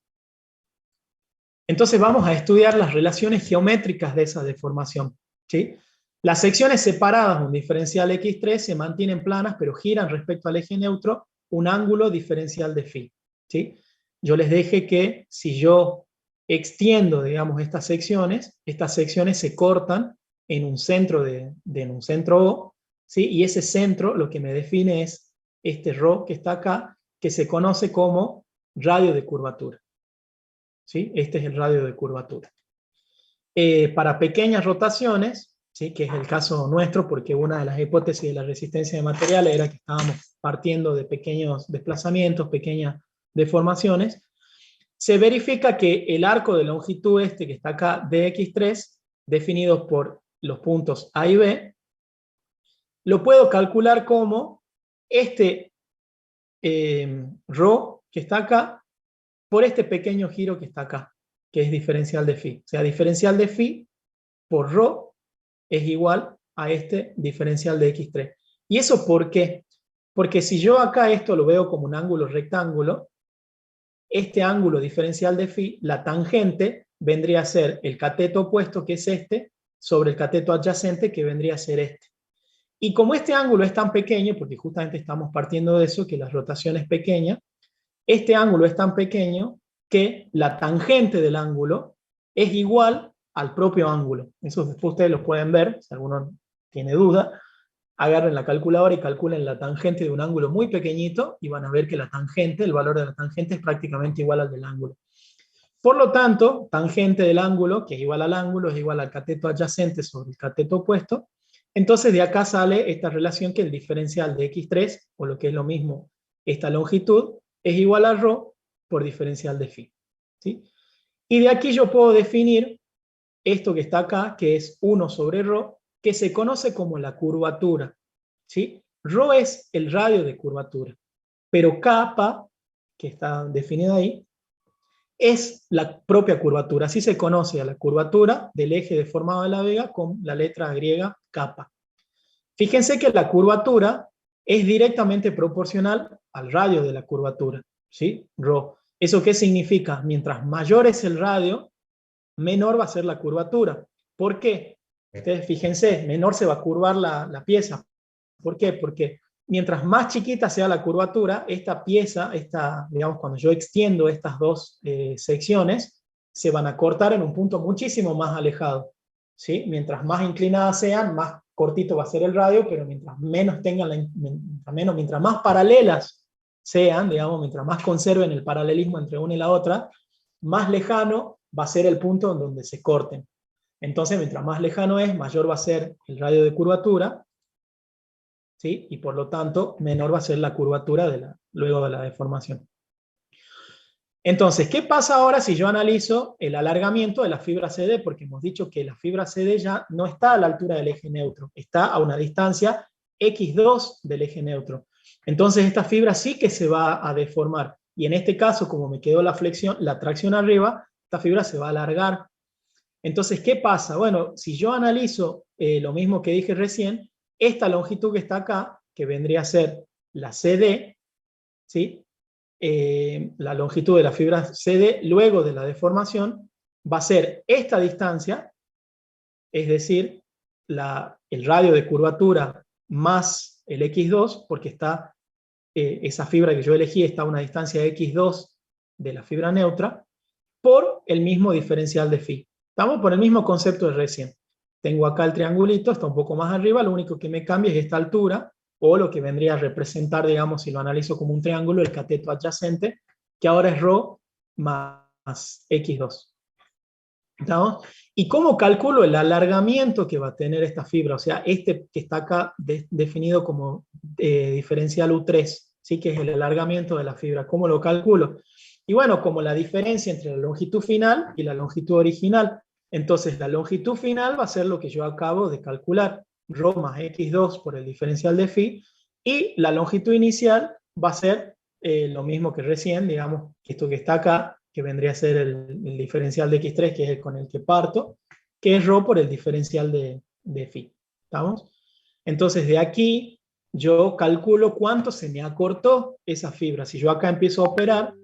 Entonces vamos a estudiar las relaciones geométricas de esa deformación, ¿sí? Las secciones separadas de un diferencial x3 se mantienen planas, pero giran respecto al eje neutro un ángulo diferencial de φ, ¿sí? Yo les dije que si yo extiendo, digamos, estas secciones se cortan en un centro, en un centro O, ¿sí? Y ese centro lo que me define es este ρ que está acá, que se conoce como radio de curvatura. ¿Sí? Este es el radio de curvatura. Para pequeñas rotaciones, ¿sí? Que es el caso nuestro, porque una de las hipótesis de la resistencia de materiales era que estábamos partiendo de pequeños desplazamientos, pequeñas deformaciones, se verifica que el arco de longitud que está acá, de x3, definido por los puntos A y B, lo puedo calcular como este ρ que está acá, por este pequeño giro que está acá, que es diferencial de φ. O sea, diferencial de φ por ρ es igual a este diferencial de x3. ¿Y eso por qué? Porque si yo acá esto lo veo como un ángulo rectángulo, este ángulo diferencial de φ, la tangente, vendría a ser el cateto opuesto, que es este, sobre el cateto adyacente, que vendría a ser este. Y como este ángulo es tan pequeño, porque justamente estamos partiendo de eso, que la rotación es pequeña, este ángulo es tan pequeño que la tangente del ángulo es igual al propio ángulo. Eso después ustedes lo pueden ver, si alguno tiene duda, agarren la calculadora y calculen la tangente de un ángulo muy pequeñito y van a ver que la tangente, el valor de la tangente es prácticamente igual al del ángulo. Por lo tanto, tangente del ángulo, que es igual al ángulo, es igual al cateto adyacente sobre el cateto opuesto. Entonces de acá sale esta relación, que el diferencial de x3, o lo que es lo mismo, esta longitud, es igual a ρ por diferencial de φ. ¿Sí? Y de aquí yo puedo definir esto que está acá, que es 1 sobre ρ, que se conoce como la curvatura. ¿Sí? Ρ es el radio de curvatura, pero kappa, que está definida ahí, es la propia curvatura. Así se conoce a la curvatura del eje deformado de la vega con la letra griega kappa. Fíjense que la curvatura es directamente proporcional al radio de la curvatura, ¿sí? Rho. ¿Eso qué significa? Mientras mayor es el radio, menor va a ser la curvatura. ¿Por qué? Ustedes fíjense, menor se va a curvar la pieza. ¿Por qué? Porque mientras más chiquita sea la curvatura, esta pieza, digamos, cuando yo extiendo estas dos secciones, se van a cortar en un punto muchísimo más alejado. ¿Sí? Mientras más inclinadas sean, más cortito va a ser el radio, pero mientras menos tengan mientras más paralelas sean, digamos, mientras más conserven el paralelismo entre una y la otra, más lejano va a ser el punto en donde se corten. Entonces, mientras más lejano es, mayor va a ser el radio de curvatura, ¿sí? Y por lo tanto, menor va a ser la curvatura luego de la deformación. Entonces, ¿qué pasa ahora si yo analizo el alargamiento de la fibra CD? Porque hemos dicho que la fibra CD ya no está a la altura del eje neutro, está a una distancia x2 del eje neutro. Entonces esta fibra sí que se va a deformar. Y en este caso, como me quedó la tracción arriba, esta fibra se va a alargar. Entonces, ¿qué pasa? Bueno, si yo analizo lo mismo que dije recién, esta longitud que está acá, que vendría a ser la CD, ¿sí? La longitud de la fibra CD luego de la deformación va a ser esta distancia, es decir, el radio de curvatura más el x2, porque está esa fibra que yo elegí está a una distancia de x2 de la fibra neutra, por el mismo diferencial de phi. Estamos por el mismo concepto de recién. Tengo acá el triangulito, está un poco más arriba, lo único que me cambia es esta altura, o lo que vendría a representar, digamos, si lo analizo como un triángulo, el cateto adyacente, que ahora es ρ más x2. ¿Estamos? ¿Y cómo calculo el alargamiento que va a tener esta fibra? O sea, este que está acá definido como diferencial U3, ¿sí? Que es el alargamiento de la fibra. ¿Cómo lo calculo? Y bueno, como la diferencia entre la longitud final y la longitud original. Entonces, la longitud final va a ser lo que yo acabo de calcular, ρ más x2 por el diferencial de phi, y la longitud inicial va a ser lo mismo que recién, digamos, esto que está acá, que vendría a ser el diferencial de x3, que es el con el que parto, que es ρ por el diferencial de phi. ¿Estamos? Entonces, de aquí yo calculo cuánto se me acortó esa fibra. Si yo acá empiezo a operar,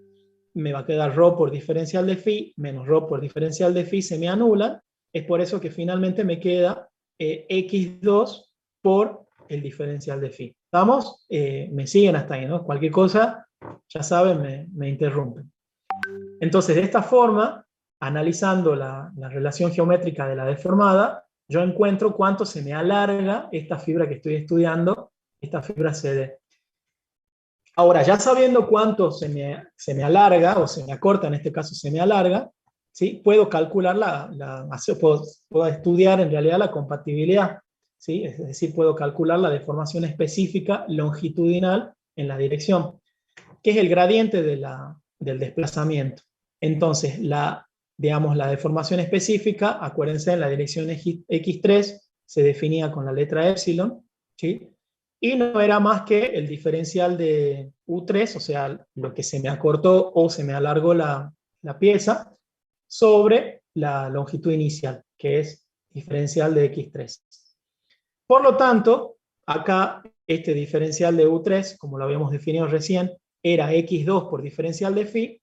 me va a quedar ρ por diferencial de phi menos ρ por diferencial de phi, se me anulan. Es por eso que finalmente me queda x2 por el diferencial de phi. ¿Estamos? Me siguen hasta ahí, ¿no? Cualquier cosa, ya saben, me interrumpen. Entonces, de esta forma, analizando la relación geométrica de la deformada, yo encuentro cuánto se me alarga esta fibra que estoy estudiando, esta fibra CD. Ahora, ya sabiendo cuánto se me alarga, o se me acorta, en este caso se me alarga, ¿sí? Puedo calcular puedo estudiar en realidad la compatibilidad, ¿sí? Es decir, puedo calcular la deformación específica longitudinal en la dirección, que es el gradiente del desplazamiento. Entonces, digamos, la deformación específica, acuérdense, en la dirección x3 se definía con la letra epsilon, ¿sí? Y no era más que el diferencial de U3, o sea, lo que se me acortó o se me alargó la pieza, sobre la longitud inicial, que es diferencial de x3. Por lo tanto, acá este diferencial de U3, como lo habíamos definido recién, era x2 por diferencial de phi,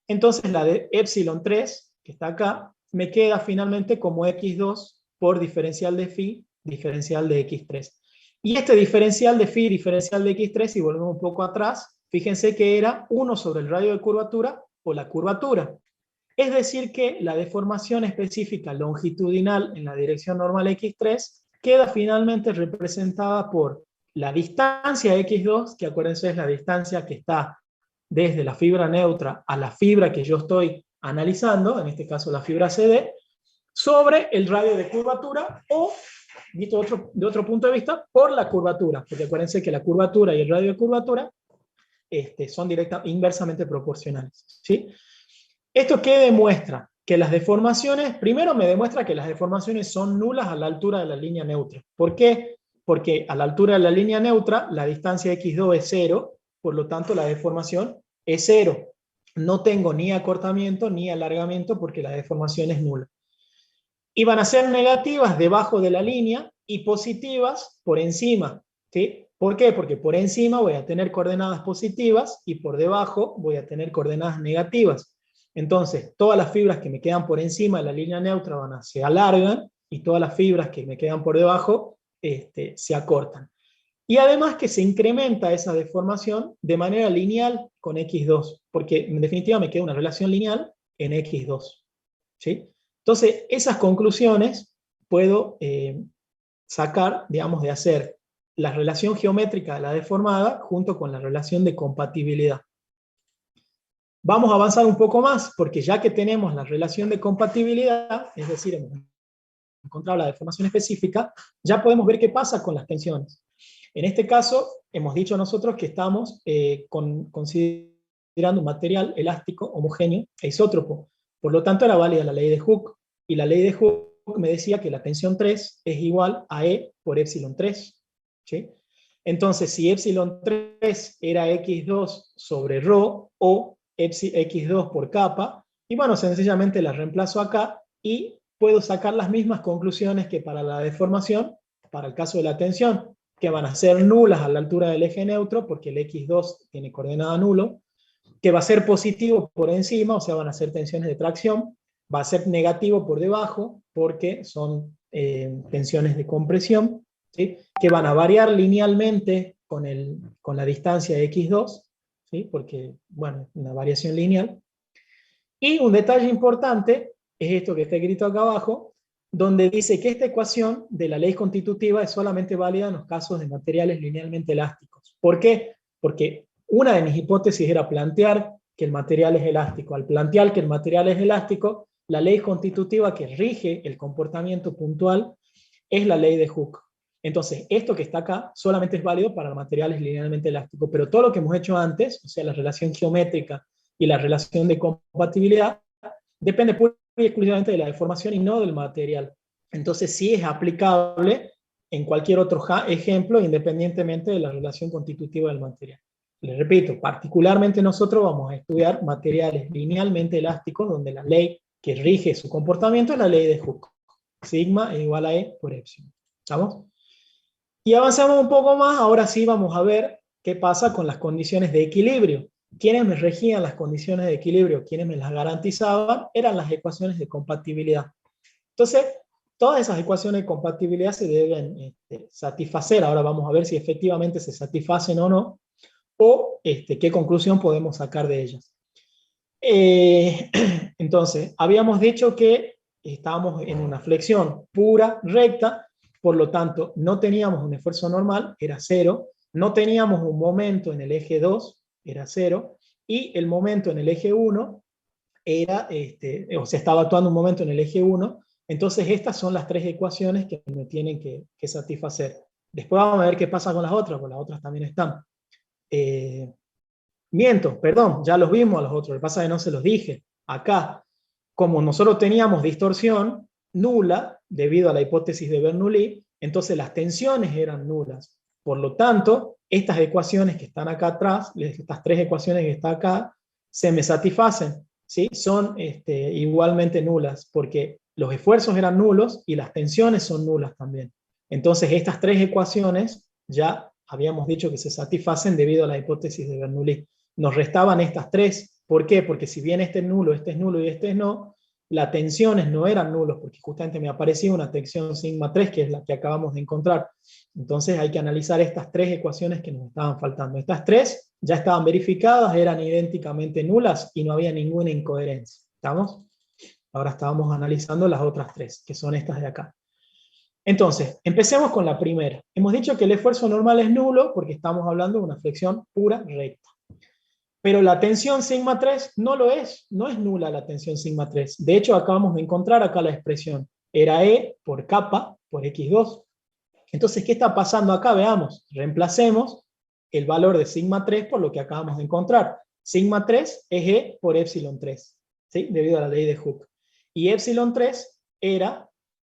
entonces la de epsilon 3, que está acá, me queda finalmente como x2 por diferencial de phi, diferencial de x3. Y este diferencial de phi, diferencial de x3, si volvemos un poco atrás, fíjense que era 1 sobre el radio de curvatura o la curvatura. Es decir que la deformación específica longitudinal en la dirección normal x3 queda finalmente representada por la distancia x2, que acuérdense es la distancia que está desde la fibra neutra a la fibra que yo estoy analizando, en este caso la fibra CD, sobre el radio de curvatura o, visto de otro punto de vista, por la curvatura, porque acuérdense que la curvatura y el radio de curvatura son inversamente proporcionales, ¿sí? ¿Esto qué demuestra? Que las deformaciones, primero me demuestra que las deformaciones son nulas a la altura de la línea neutra. ¿Por qué? Porque a la altura de la línea neutra la distancia x2 es 0, por lo tanto la deformación es 0. No tengo ni acortamiento ni alargamiento porque la deformación es nula. Y van a ser negativas debajo de la línea y positivas por encima, ¿sí? ¿Por qué? Porque por encima voy a tener coordenadas positivas y por debajo voy a tener coordenadas negativas. Entonces, todas las fibras que me quedan por encima de la línea neutra se alargan y todas las fibras que me quedan por debajo se acortan. Y además que se incrementa esa deformación de manera lineal con x2, porque en definitiva me queda una relación lineal en x2, ¿sí? Entonces, esas conclusiones puedo sacar, digamos, de hacer la relación geométrica de la deformada junto con la relación de compatibilidad. Vamos a avanzar un poco más, porque ya que tenemos la relación de compatibilidad, es decir, hemos encontrado la deformación específica, ya podemos ver qué pasa con las tensiones. En este caso, hemos dicho nosotros que estamos considerando un material elástico, homogéneo e isótropo. Por lo tanto, era válida la ley de Hooke. Y la ley de Hooke me decía que la tensión 3 es igual a E por epsilon 3. ¿Sí? Entonces, si epsilon 3 era x2 sobre rho o x2 por kappa, y bueno, sencillamente la reemplazo acá y puedo sacar las mismas conclusiones que para la deformación, para el caso de la tensión, que van a ser nulas a la altura del eje neutro, porque el x2 tiene coordenada nulo, que va a ser positivo por encima, o sea, van a ser tensiones de tracción, va a ser negativo por debajo, porque son tensiones de compresión, ¿sí? Que van a variar linealmente con la distancia de x2, ¿sí? Porque, bueno, una variación lineal. Y un detalle importante es esto que está escrito acá abajo, donde dice que esta ecuación de la ley constitutiva es solamente válida en los casos de materiales linealmente elásticos. ¿Por qué? Porque una de mis hipótesis era plantear que el material es elástico. Al plantear que el material es elástico, la ley constitutiva que rige el comportamiento puntual es la ley de Hooke. Entonces, esto que está acá solamente es válido para materiales linealmente elásticos, pero todo lo que hemos hecho antes, o sea, la relación geométrica y la relación de compatibilidad, depende pura y exclusivamente de la deformación y no del material. Entonces, sí es aplicable en cualquier otro ejemplo, independientemente de la relación constitutiva del material. Les repito, particularmente nosotros vamos a estudiar materiales linealmente elásticos, donde la ley que rige su comportamiento es la ley de Hooke. Sigma es igual a E por epsilon. ¿Estamos? Y avanzamos un poco más, ahora sí vamos a ver qué pasa con las condiciones de equilibrio. ¿Quiénes me regían las condiciones de equilibrio? ¿Quiénes me las garantizaban? Eran las ecuaciones de compatibilidad. Entonces, todas esas ecuaciones de compatibilidad se deben satisfacer. Ahora vamos a ver si efectivamente se satisfacen o no, o qué conclusión podemos sacar de ellas. Entonces, habíamos dicho que estábamos en una flexión pura, recta, por lo tanto, no teníamos un esfuerzo normal, era 0, no teníamos un momento en el eje 2, era 0, y el momento en el eje 1 era, o sea, estaba actuando un momento en el eje 1, entonces estas son las tres ecuaciones que me tienen que satisfacer. Después vamos a ver qué pasa con las otras, porque las otras también están. Miento, perdón, ya los vimos a los otros, lo que pasa es que no se los dije. Acá, como nosotros teníamos distorsión nula, debido a la hipótesis de Bernoulli, entonces las tensiones eran nulas. Por lo tanto, estas ecuaciones que están acá atrás, estas tres ecuaciones que están acá, se me satisfacen, ¿sí? Son igualmente nulas, porque los esfuerzos eran nulos y las tensiones son nulas también. Entonces, estas tres ecuaciones ya habíamos dicho que se satisfacen debido a la hipótesis de Bernoulli. Nos restaban estas tres. ¿Por qué? Porque si bien este es nulo y este es no, las tensiones no eran nulos, porque justamente me aparecía una tensión sigma 3, que es la que acabamos de encontrar. Entonces hay que analizar estas tres ecuaciones que nos estaban faltando. Estas tres ya estaban verificadas, eran idénticamente nulas y no había ninguna incoherencia. ¿Estamos? Ahora estábamos analizando las otras tres, que son estas de acá. Entonces, empecemos con la primera. Hemos dicho que el esfuerzo normal es nulo porque estamos hablando de una flexión pura recta. Pero la tensión sigma 3 no lo es, no es nula la tensión sigma 3. De hecho, acabamos de encontrar acá la expresión. Era E por kappa por x2. Entonces, ¿qué está pasando acá? Veamos. Reemplacemos el valor de sigma 3 por lo que acabamos de encontrar. Sigma 3 es E por epsilon 3, ¿sí? Debido a la ley de Hooke. Y epsilon 3 era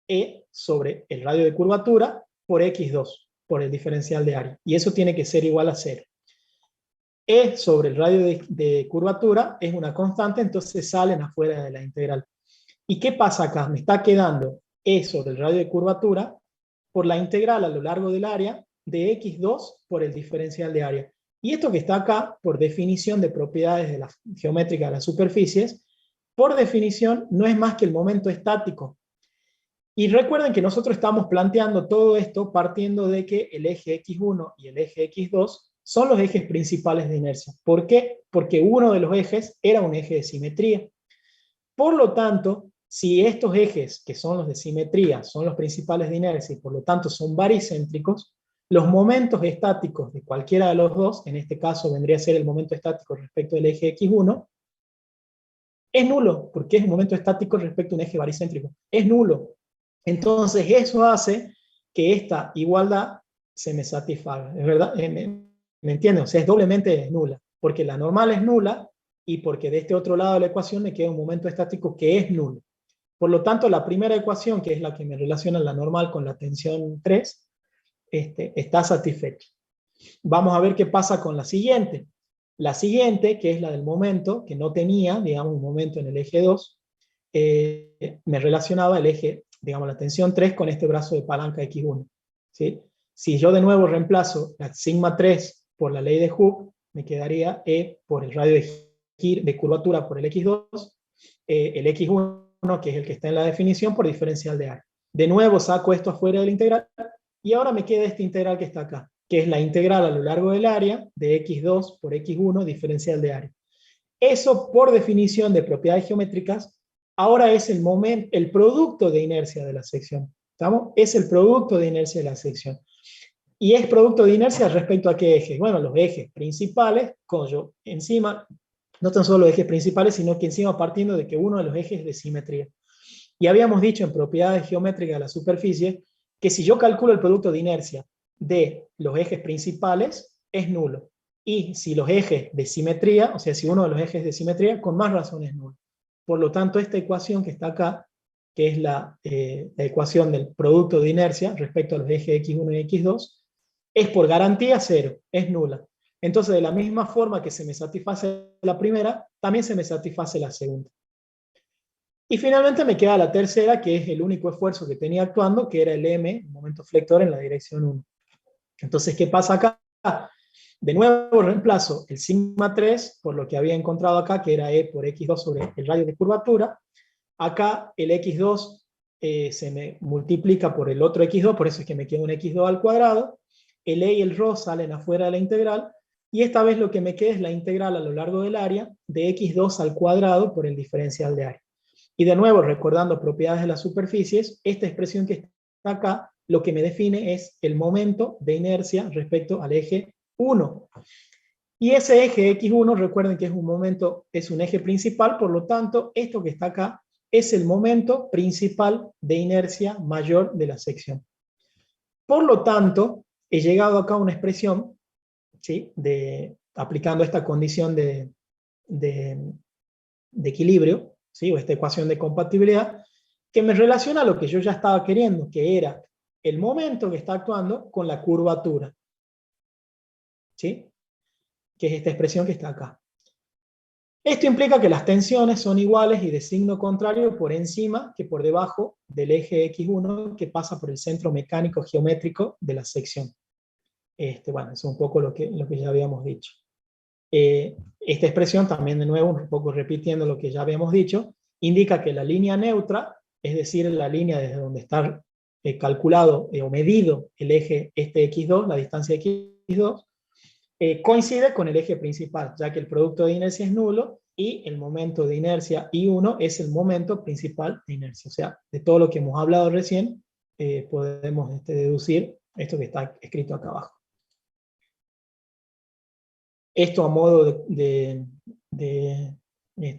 E sobre el radio de curvatura por x2, por el diferencial de área. Y eso tiene que ser igual a 0. E sobre el radio de curvatura es una constante, entonces salen afuera de la integral. ¿Y qué pasa acá? Me está quedando E sobre el radio de curvatura por la integral a lo largo del área de x2 por el diferencial de área. Y esto que está acá, por definición de propiedades de la geométrica de las superficies, por definición no es más que el momento estático. Y recuerden que nosotros estamos planteando todo esto partiendo de que el eje x1 y el eje x2 son los ejes principales de inercia. ¿Por qué? Porque uno de los ejes era un eje de simetría. Por lo tanto, si estos ejes, que son los de simetría, son los principales de inercia y por lo tanto son baricéntricos, los momentos estáticos de cualquiera de los dos, en este caso vendría a ser el momento estático respecto del eje x1, es nulo, porque es un momento estático respecto a un eje baricéntrico. Es nulo. Entonces eso hace que esta igualdad se me satisfaga. ¿Es verdad? ¿Me entienden? O sea, es doblemente nula, porque la normal es nula y porque de este otro lado de la ecuación me queda un momento estático que es nulo. Por lo tanto, la primera ecuación, que es la que me relaciona la normal con la tensión 3, está satisfecha. Vamos a ver qué pasa con la siguiente. La siguiente, que es la del momento, que no tenía, digamos, un momento en el eje 2, me relacionaba el eje, digamos, la tensión 3 con este brazo de palanca X1. ¿Sí? Si yo de nuevo reemplazo la sigma 3 por la ley de Hooke, me quedaría E por el radio de curvatura por el X2, el X1, que es el que está en la definición, por diferencial de área. De nuevo saco esto afuera del integral, y ahora me queda este integral que está acá, que es la integral a lo largo del área de X2 por X1 diferencial de área. Eso, por definición de propiedades geométricas, ahora es el producto de inercia de la sección. ¿Estamos? Es el producto de inercia de la sección. ¿Y es producto de inercia respecto a qué ejes? Bueno, los ejes principales, cuyo encima, no tan solo los ejes principales, sino que encima partiendo de que uno de los ejes es de simetría. Y habíamos dicho en propiedades geométricas de la superficie que si yo calculo el producto de inercia de los ejes principales, es nulo. Y si los ejes de simetría, o sea, si uno de los ejes de simetría, con más razón es nulo. Por lo tanto, esta ecuación que está acá, que es la ecuación del producto de inercia respecto a los ejes X1 y X2, es por garantía cero, es nula. Entonces, de la misma forma que se me satisface la primera, también se me satisface la segunda. Y finalmente me queda la tercera, que es el único esfuerzo que tenía actuando, que era el M, el momento flector en la dirección 1. Entonces, ¿qué pasa acá? De nuevo reemplazo el sigma 3 por lo que había encontrado acá, que era E por X2 sobre el radio de curvatura. Acá el X2 se me multiplica por el otro X2, por eso es que me queda un X2 al cuadrado. El E y el ρ salen afuera de la integral, y esta vez lo que me queda es la integral a lo largo del área de X2 al cuadrado por el diferencial de área. Y de nuevo, recordando propiedades de las superficies, esta expresión que está acá, lo que me define es el momento de inercia respecto al eje 1. Y ese eje X1, recuerden que es un eje principal, por lo tanto, esto que está acá es el momento principal de inercia mayor de la sección. Por lo tanto, he llegado acá a una expresión, ¿sí?, aplicando esta condición de equilibrio, ¿sí?, o esta ecuación de compatibilidad, que me relaciona a lo que yo ya estaba queriendo, que era el momento que está actuando con la curvatura, ¿sí?, que es esta expresión que está acá. Esto implica que las tensiones son iguales y de signo contrario por encima que por debajo del eje X1 que pasa por el centro mecánico geométrico de la sección. Bueno, eso es un poco lo que ya habíamos dicho. Esta expresión, también de nuevo, un poco repitiendo lo que ya habíamos dicho, indica que la línea neutra, es decir, la línea desde donde está calculado o medido el eje X2, la distancia X2, coincide con el eje principal, ya que el producto de inercia es nulo y el momento de inercia I1 es el momento principal de inercia. O sea, de todo lo que hemos hablado recién, podemos deducir esto que está escrito acá abajo. Esto a modo de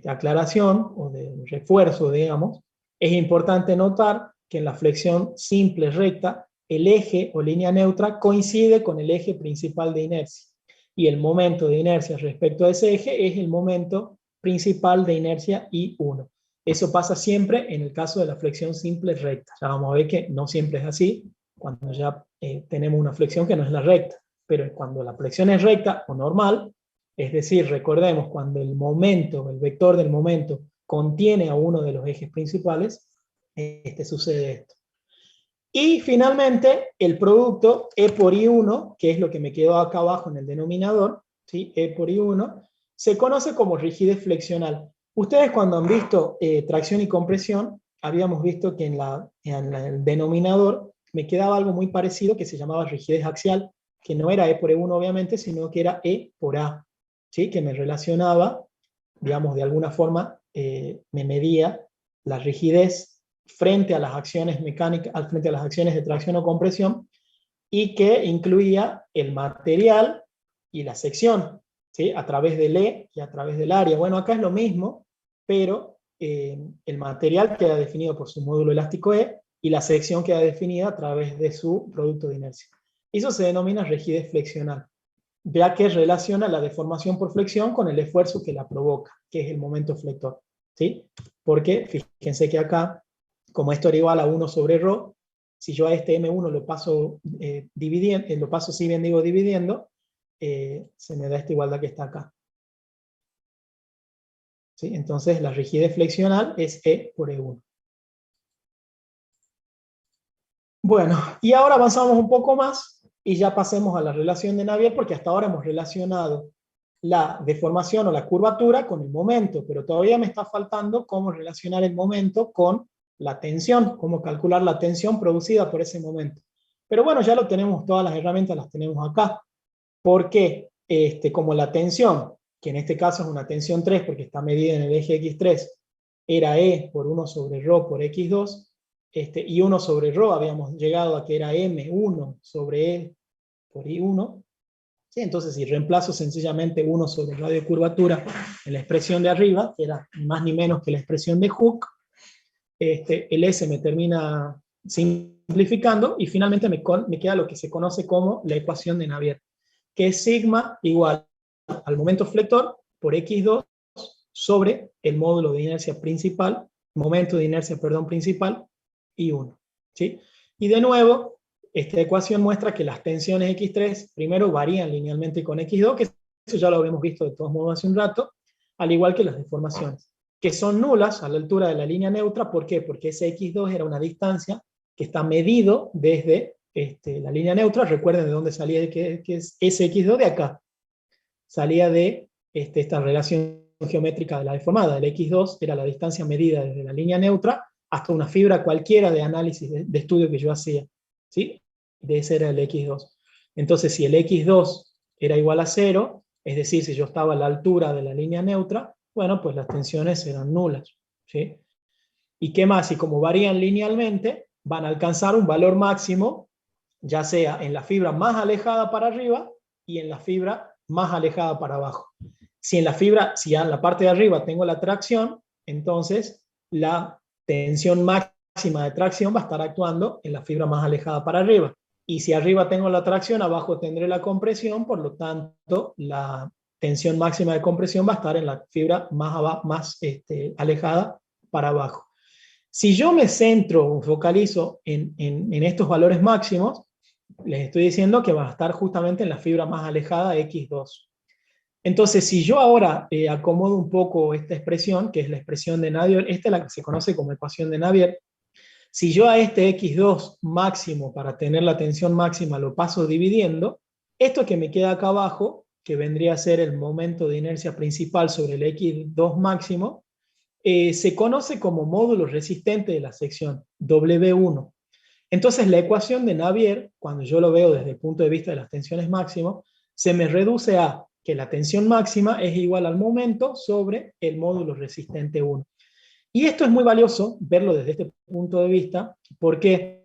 aclaración o de refuerzo, digamos, es importante notar que en la flexión simple recta, el eje o línea neutra coincide con el eje principal de inercia. Y el momento de inercia respecto a ese eje es el momento principal de inercia I1. Eso pasa siempre en el caso de la flexión simple recta. Ya vamos a ver que no siempre es así, cuando ya tenemos una flexión que no es la recta. Pero cuando la flexión es recta o normal, es decir, recordemos, cuando el vector del momento contiene a uno de los ejes principales, sucede esto. Y finalmente, el producto E por I1, que es lo que me quedó acá abajo en el denominador, ¿sí?, E por I1, se conoce como rigidez flexional. Ustedes cuando han visto tracción y compresión, habíamos visto que en el denominador me quedaba algo muy parecido que se llamaba rigidez axial, que no era E por E1 obviamente, sino que era E por A, ¿sí?, que me relacionaba, digamos, de alguna forma, me medía la rigidez frente a las acciones mecánicas, frente a las acciones de tracción o compresión, y que incluía el material y la sección, ¿sí?, a través del E y a través del área. Bueno, acá es lo mismo, pero el material queda definido por su módulo elástico E, y la sección queda definida a través de su producto de inercia. Eso se denomina rigidez flexional. Vea que relaciona la deformación por flexión con el esfuerzo que la provoca, que es el momento flector, ¿sí? Porque fíjense que acá, como esto era igual a 1 sobre ρ, si yo a este M1 lo paso dividiendo, lo paso si bien digo dividiendo, se me da esta igualdad que está acá. ¿Sí? Entonces la rigidez flexional es E por E1. Bueno, y ahora avanzamos un poco más y ya pasemos a la relación de Navier, porque hasta ahora hemos relacionado la deformación o la curvatura con el momento, pero todavía me está faltando cómo relacionar el momento con la tensión, cómo calcular la tensión producida por ese momento. Pero bueno, ya lo tenemos, todas las herramientas las tenemos acá. ¿Por qué? Como la tensión, que en este caso es una tensión 3 porque está medida en el eje X3, era E por 1 sobre ρ por X2, y 1 sobre ρ habíamos llegado a que era M1 sobre E por I1, ¿sí? Entonces si reemplazo sencillamente 1 sobre el radio de curvatura en la expresión de arriba, que era más ni menos que la expresión de Hooke, el S me termina simplificando y finalmente me queda lo que se conoce como la ecuación de Navier, que es sigma igual al momento flector por X2 sobre el módulo de inercia principal, momento de inercia, perdón, principal, I1. ¿Sí? Y de nuevo, esta ecuación muestra que las tensiones X3 primero varían linealmente con X2, que eso ya lo habíamos visto de todos modos hace un rato, al igual que las deformaciones, que son nulas a la altura de la línea neutra. ¿Por qué? Porque ese X2 era una distancia que está medido desde la línea neutra. Recuerden de dónde salía, que es ese X2 de acá. Salía de esta relación geométrica de la deformada. El X2 era la distancia medida desde la línea neutra hasta una fibra cualquiera de análisis de estudio que yo hacía, ¿sí? De ese era el X2. Entonces, si el X2 era igual a 0, es decir, si yo estaba a la altura de la línea neutra, bueno, pues las tensiones eran nulas, ¿sí? ¿Y qué más? Y como varían linealmente, van a alcanzar un valor máximo, ya sea en la fibra más alejada para arriba y en la fibra más alejada para abajo. Si en la parte de arriba tengo la tracción, entonces la tensión máxima de tracción va a estar actuando en la fibra más alejada para arriba. Y si arriba tengo la tracción, abajo tendré la compresión, por lo tanto la tensión máxima de compresión va a estar en la fibra más alejada para abajo. Si yo me centro o focalizo en estos valores máximos, les estoy diciendo que va a estar justamente en la fibra más alejada, X2. Entonces, si yo ahora acomodo un poco esta expresión, que es la expresión de Navier, esta es la que se conoce como ecuación de Navier. Si yo a este X2 máximo, para tener la tensión máxima, lo paso dividiendo, esto que me queda acá abajo, que vendría a ser el momento de inercia principal sobre el X2 máximo, se conoce como módulo resistente de la sección, W1. Entonces la ecuación de Navier, cuando yo lo veo desde el punto de vista de las tensiones máximas, se me reduce a que la tensión máxima es igual al momento sobre el módulo resistente 1. Y esto es muy valioso verlo desde este punto de vista. ¿Por qué?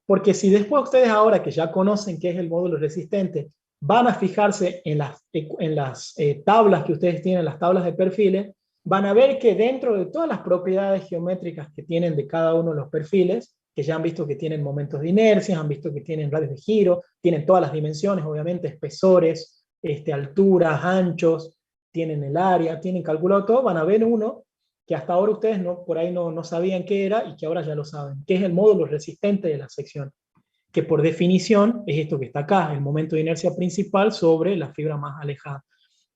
Porque si después ustedes, ahora que ya conocen qué es el módulo resistente, van a fijarse en las tablas que ustedes tienen, las tablas de perfiles, van a ver que dentro de todas las propiedades geométricas que tienen de cada uno de los perfiles, que ya han visto que tienen momentos de inercia, han visto que tienen radios de giro, tienen todas las dimensiones, obviamente, espesores, alturas, anchos, tienen el área, tienen calculado todo, van a ver uno que hasta ahora ustedes por ahí no sabían qué era y que ahora ya lo saben, que es el módulo resistente de la sección, que por definición es esto que está acá, el momento de inercia principal sobre la fibra más alejada.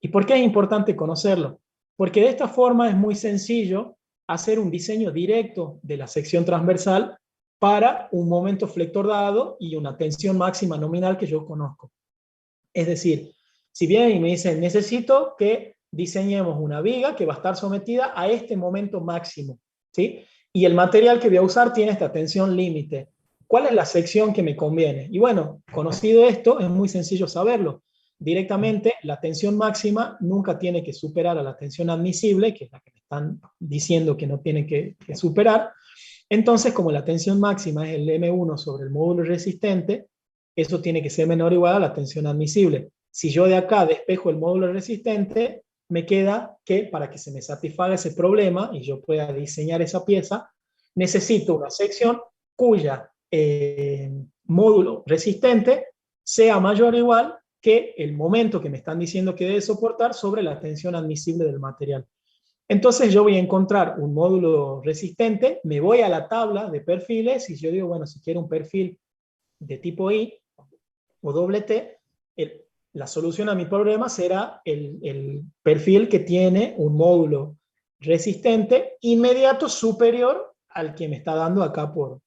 ¿Y por qué es importante conocerlo? Porque de esta forma es muy sencillo hacer un diseño directo de la sección transversal para un momento flector dado y una tensión máxima nominal que yo conozco. Es decir, si vienen y me dicen, necesito que diseñemos una viga que va a estar sometida a este momento máximo, ¿sí? Y el material que voy a usar tiene esta tensión límite. ¿Cuál es la sección que me conviene? Y bueno, conocido esto, es muy sencillo saberlo. Directamente, la tensión máxima nunca tiene que superar a la tensión admisible, que es la que me están diciendo que no tiene que superar. Entonces, como la tensión máxima es el M1 sobre el módulo resistente, eso tiene que ser menor o igual a la tensión admisible. Si yo de acá despejo el módulo resistente, me queda que para que se me satisfaga ese problema y yo pueda diseñar esa pieza, necesito una sección cuya módulo resistente sea mayor o igual que el momento que me están diciendo que debe soportar sobre la tensión admisible del material. Entonces yo voy a encontrar un módulo resistente, me voy a la tabla de perfiles y yo digo, bueno, si quiero un perfil de tipo I o doble T, la solución a mi problema será el perfil que tiene un módulo resistente inmediato superior al que me está dando acá por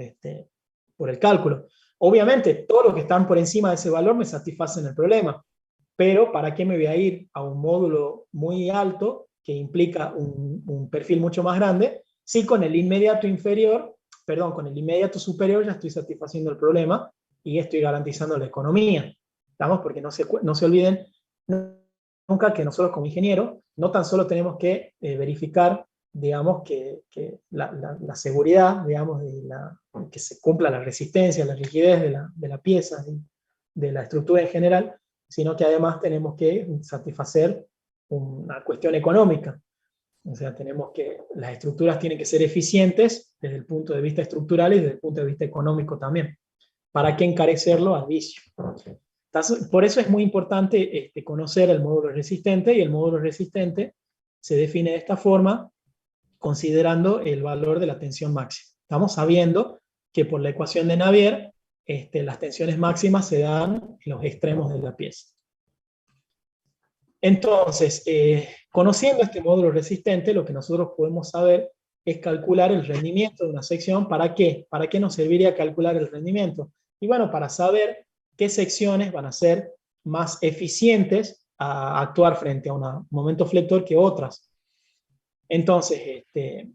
el cálculo. Obviamente, todos los que están por encima de ese valor me satisfacen el problema, pero ¿para qué me voy a ir a un módulo muy alto que implica un perfil mucho más grande si con el inmediato inferior, perdón, con el inmediato superior ya estoy satisfaciendo el problema y estoy garantizando la economía? ¿Estamos? Porque no se olviden nunca que nosotros como ingenieros no tan solo tenemos que verificar, digamos, que la seguridad, digamos, que se cumpla la resistencia, la rigidez de la pieza, de la estructura en general, sino que además tenemos que satisfacer una cuestión económica. O sea, las estructuras tienen que ser eficientes desde el punto de vista estructural y desde el punto de vista económico también. ¿Para qué encarecerlo al vicio? Entonces, por eso es muy importante conocer el módulo resistente, y el módulo resistente se define de esta forma, considerando el valor de la tensión máxima. Estamos sabiendo que por la ecuación de Navier, las tensiones máximas se dan en los extremos de la pieza. Entonces, conociendo este módulo resistente, lo que nosotros podemos saber es calcular el rendimiento de una sección. ¿Para qué? ¿Para qué nos serviría calcular el rendimiento? Y bueno, para saber qué secciones van a ser más eficientes a actuar frente a un momento flector que otras. Entonces, de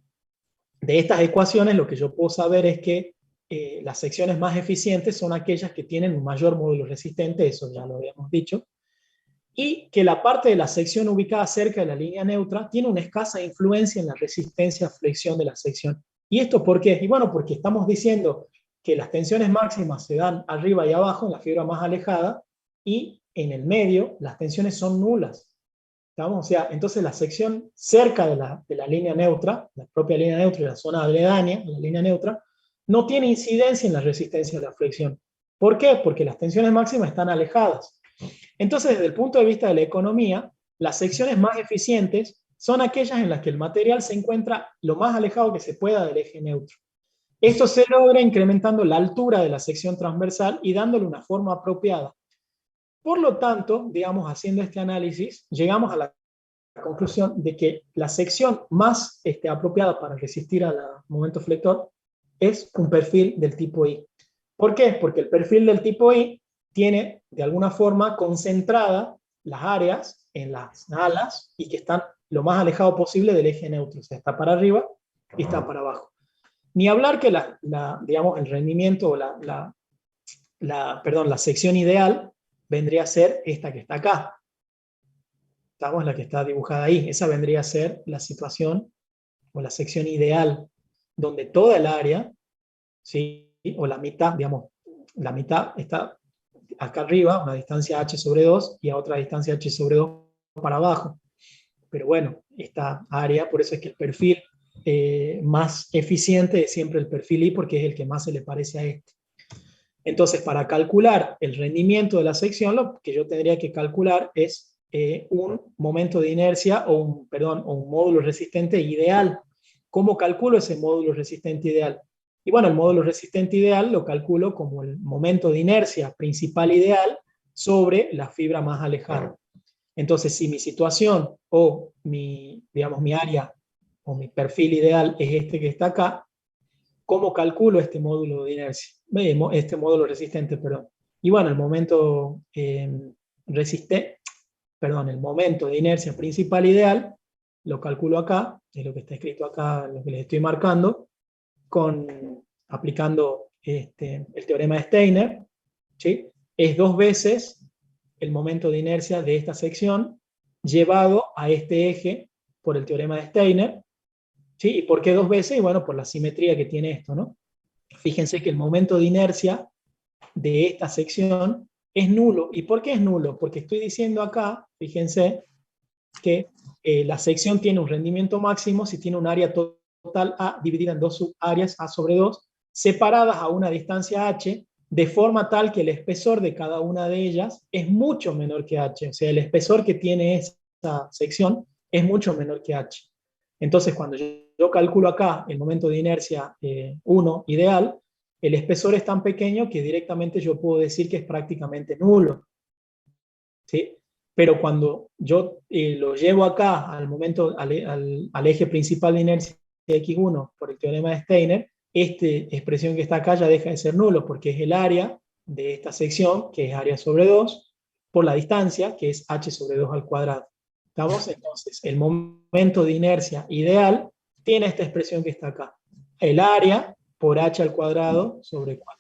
estas ecuaciones lo que yo puedo saber es que las secciones más eficientes son aquellas que tienen un mayor módulo resistente, eso ya lo habíamos dicho, y que la parte de la sección ubicada cerca de la línea neutra tiene una escasa influencia en la resistencia a flexión de la sección. ¿Y esto por qué? Y bueno, porque estamos diciendo que las tensiones máximas se dan arriba y abajo en la fibra más alejada, y en el medio las tensiones son nulas. ¿Estamos? O sea, entonces la sección cerca de la línea neutra, la propia línea neutra y la zona aledaña, la línea neutra, no tiene incidencia en la resistencia de la flexión. ¿Por qué? Porque las tensiones máximas están alejadas. Entonces, desde el punto de vista de la economía, las secciones más eficientes son aquellas en las que el material se encuentra lo más alejado que se pueda del eje neutro. Esto se logra incrementando la altura de la sección transversal y dándole una forma apropiada. Por lo tanto, digamos, haciendo este análisis, llegamos a la conclusión de que la sección más apropiada para resistir al momento flector es un perfil del tipo I. ¿Por qué? Porque el perfil del tipo I tiene, de alguna forma, concentradas las áreas en las alas y que están lo más alejado posible del eje neutro. O sea, está para arriba y está para abajo. Ni hablar que digamos, el rendimiento o la sección ideal vendría a ser esta que está acá. Estamos, la que está dibujada ahí. Esa vendría a ser la situación o la sección ideal, donde toda el área, ¿sí? O la mitad, digamos, la mitad está acá arriba, una distancia h sobre 2, y a otra distancia h sobre 2 para abajo. Pero bueno, esta área, por eso es que el perfil más eficiente es siempre el perfil I, porque es el que más se le parece a este. Entonces, para calcular el rendimiento de la sección, lo que yo tendría que calcular es un momento de inercia o un módulo resistente ideal. ¿Cómo calculo ese módulo resistente ideal? Y bueno, el módulo resistente ideal lo calculo como el momento de inercia principal ideal sobre la fibra más alejada. Entonces, si mi situación o digamos, mi área o mi perfil ideal es este que está acá, ¿cómo calculo este módulo de inercia? Este módulo resistente, perdón. Y bueno, el momento el momento de inercia principal ideal, lo calculo acá, es lo que está escrito acá, lo que les estoy marcando, aplicando el teorema de Steiner, ¿sí? Es 2 veces el momento de inercia de esta sección llevado a este eje por el teorema de Steiner. ¿Sí? ¿Y por qué 2 veces? Y bueno, por la simetría que tiene esto, ¿no? Fíjense que el momento de inercia de esta sección es nulo. ¿Y por qué es nulo? Porque estoy diciendo acá, fíjense, que la sección tiene un rendimiento máximo si tiene un área total A dividida en 2 subáreas A sobre 2, separadas a una distancia H de forma tal que el espesor de cada una de ellas es mucho menor que h. O sea, el espesor que tiene esa sección es mucho menor que h. Entonces, cuando yo calculo acá el momento de inercia 1 ideal, el espesor es tan pequeño que directamente yo puedo decir que es prácticamente nulo, ¿sí? Pero cuando yo lo llevo acá al momento, al eje principal de inercia x1 por el teorema de Steiner, esta expresión que está acá ya deja de ser nulo, porque es el área de esta sección, que es área sobre 2, por la distancia, que es h sobre 2 al cuadrado. ¿Estamos? Entonces, el momento de inercia ideal tiene esta expresión que está acá. El área por h al cuadrado sobre 4.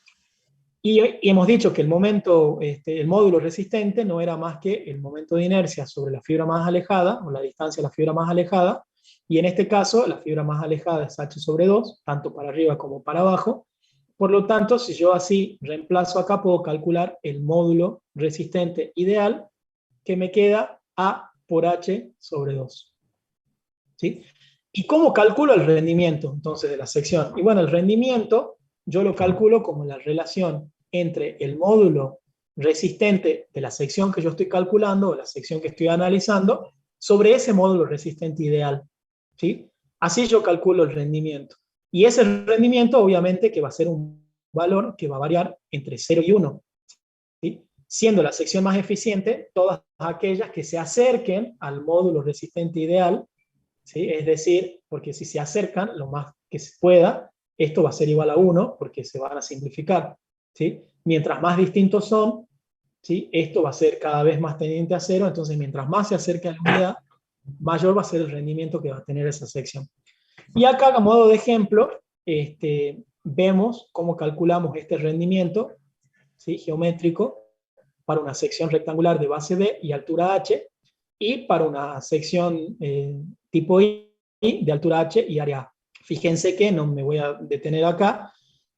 Y hemos dicho que el momento, el módulo resistente no era más que el momento de inercia sobre la fibra más alejada, o la distancia a la fibra más alejada, y en este caso la fibra más alejada es h sobre 2, tanto para arriba como para abajo. Por lo tanto, si yo así reemplazo acá, puedo calcular el módulo resistente ideal, que me queda A por h sobre 2. ¿Sí? ¿Y cómo calculo el rendimiento entonces de la sección? Y bueno, el rendimiento yo lo calculo como la relación entre el módulo resistente de la sección que yo estoy calculando, o la sección que estoy analizando, sobre ese módulo resistente ideal. ¿Sí? Así yo calculo el rendimiento. Y ese rendimiento obviamente que va a ser un valor que va a variar entre 0 y 1. ¿Sí? Siendo la sección más eficiente todas aquellas que se acerquen al módulo resistente ideal, ¿sí? Es decir, porque si se acercan lo más que se pueda, esto va a ser igual a 1 porque se van a simplificar. ¿Sí? Mientras más distintos son, ¿sí? Esto va a ser cada vez más tendiente a 0, entonces mientras más se acerque a la unidad, mayor va a ser el rendimiento que va a tener esa sección. Y acá, a modo de ejemplo, vemos cómo calculamos este rendimiento, ¿sí? Geométrico para una sección rectangular de base B y altura h, y para una sección tipo I de altura h y área A. Fíjense que no me voy a detener acá,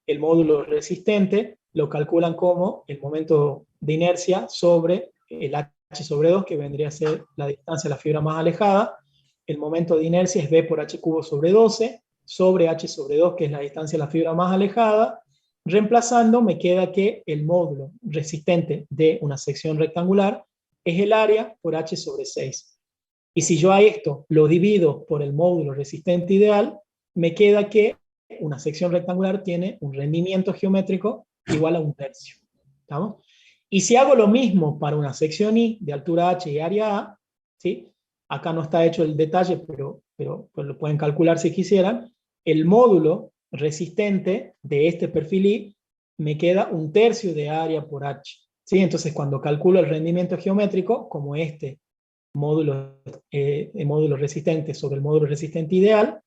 el módulo resistente lo calculan como el momento de inercia sobre el h sobre 2, que vendría a ser la distancia a la fibra más alejada. El momento de inercia es b por h cubo sobre 12, sobre h sobre 2, que es la distancia a la fibra más alejada. Reemplazando, me queda que el módulo resistente de una sección rectangular es el área por h sobre 6. Y si yo a esto lo divido por el módulo resistente ideal, me queda que una sección rectangular tiene un rendimiento geométrico igual a 1/3. ¿Estamos? Y si hago lo mismo para una sección I de altura h y área A, ¿sí? Acá no está hecho el detalle, pero pues lo pueden calcular si quisieran, el módulo resistente de este perfil I me queda 1/3 de área por h. ¿Sí? Entonces cuando calculo el rendimiento geométrico, como este módulo resistente sobre el módulo resistente ideal,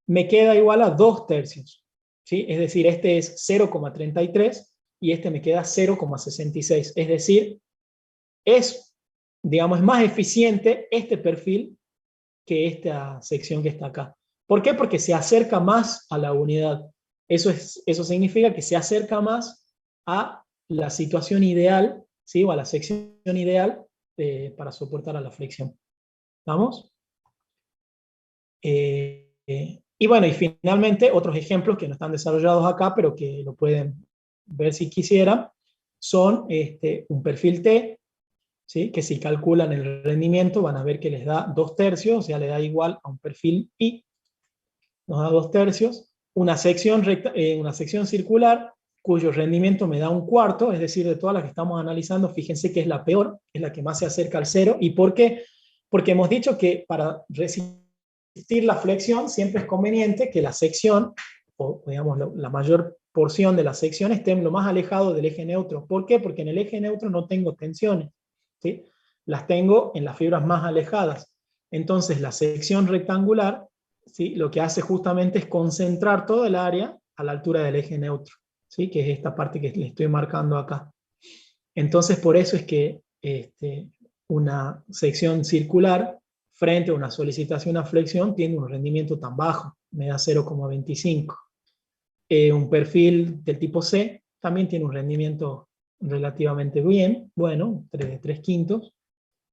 me queda igual a 2/3. ¿Sí? Es decir, este es 0,33 y este me queda 0,66. Es decir, es, digamos, más eficiente este perfil que esta sección que está acá. ¿Por qué? Porque se acerca más a la unidad. Eso significa que se acerca más a la situación ideal, ¿sí? O a la sección ideal para soportar a la fricción. ¿Vamos? Y bueno, y finalmente otros ejemplos que no están desarrollados acá, pero que lo pueden ver si quisieran, son un perfil T, ¿sí? Que si calculan el rendimiento van a ver que les da 2/3, o sea, le da igual a un perfil I, nos da 2/3, una sección circular cuyo rendimiento me da 1/4, es decir, de todas las que estamos analizando, fíjense que es la peor, es la que más se acerca al 0. ¿Y por qué? Porque hemos dicho que para resistir la flexión siempre es conveniente que la sección, o digamos la mayor porción de la sección, esté lo más alejado del eje neutro. ¿Por qué? Porque en el eje neutro no tengo tensiones, ¿sí? Las tengo en las fibras más alejadas. Entonces la sección rectangular, ¿sí? Lo que hace justamente es concentrar toda el área a la altura del eje neutro, ¿sí? Que es esta parte que le estoy marcando acá. Entonces por eso es que una sección circular frente a una solicitación a flexión tiene un rendimiento tan bajo, me da 0,25. Un perfil del tipo C también tiene un rendimiento relativamente bien, bueno, 3/5.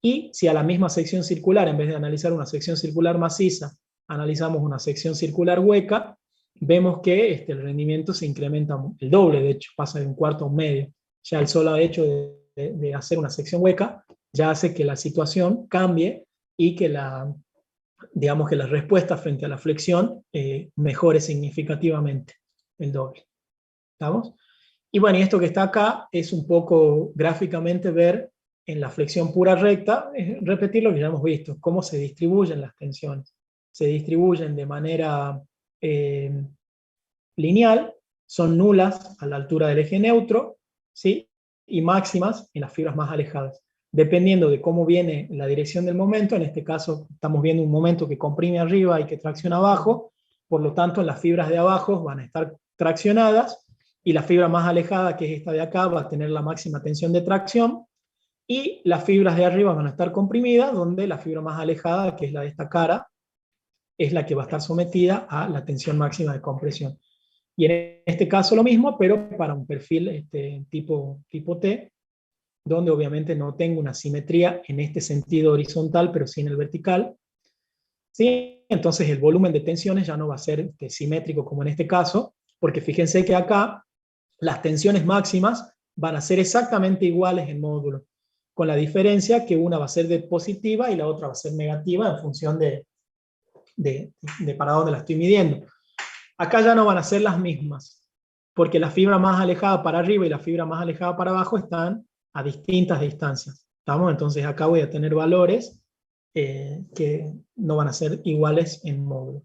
Y si a la misma sección circular, en vez de analizar una sección circular maciza, analizamos una sección circular hueca, vemos que el rendimiento se incrementa el doble, de hecho, pasa de un cuarto a un medio. Ya el solo hecho de hacer una sección hueca ya hace que la situación cambie y que digamos que la respuesta frente a la flexión mejore significativamente el doble. ¿Estamos? Y bueno, y esto que está acá es un poco gráficamente ver en la flexión pura recta, repetir lo que ya hemos visto, cómo se distribuyen las tensiones. Se distribuyen de manera lineal, son nulas a la altura del eje neutro, ¿sí? Y máximas en las fibras más alejadas. Dependiendo de cómo viene la dirección del momento, en este caso estamos viendo un momento que comprime arriba y que tracciona abajo, por lo tanto las fibras de abajo van a estar traccionadas, y la fibra más alejada, que es esta de acá, va a tener la máxima tensión de tracción, y las fibras de arriba van a estar comprimidas, donde la fibra más alejada, que es la de esta cara, es la que va a estar sometida a la tensión máxima de compresión. Y en este caso lo mismo, pero para un perfil tipo T, donde obviamente no tengo una simetría en este sentido horizontal, pero sí en el vertical. ¿Sí? Entonces el volumen de tensiones ya no va a ser simétrico como en este caso, porque fíjense que acá las tensiones máximas van a ser exactamente iguales en módulo, con la diferencia que una va a ser de positiva y la otra va a ser negativa en función de para dónde la estoy midiendo. Acá ya no van a ser las mismas, porque la fibra más alejada para arriba y la fibra más alejada para abajo están a distintas distancias. ¿Estamos? Entonces acá voy a tener valores que no van a ser iguales en módulo.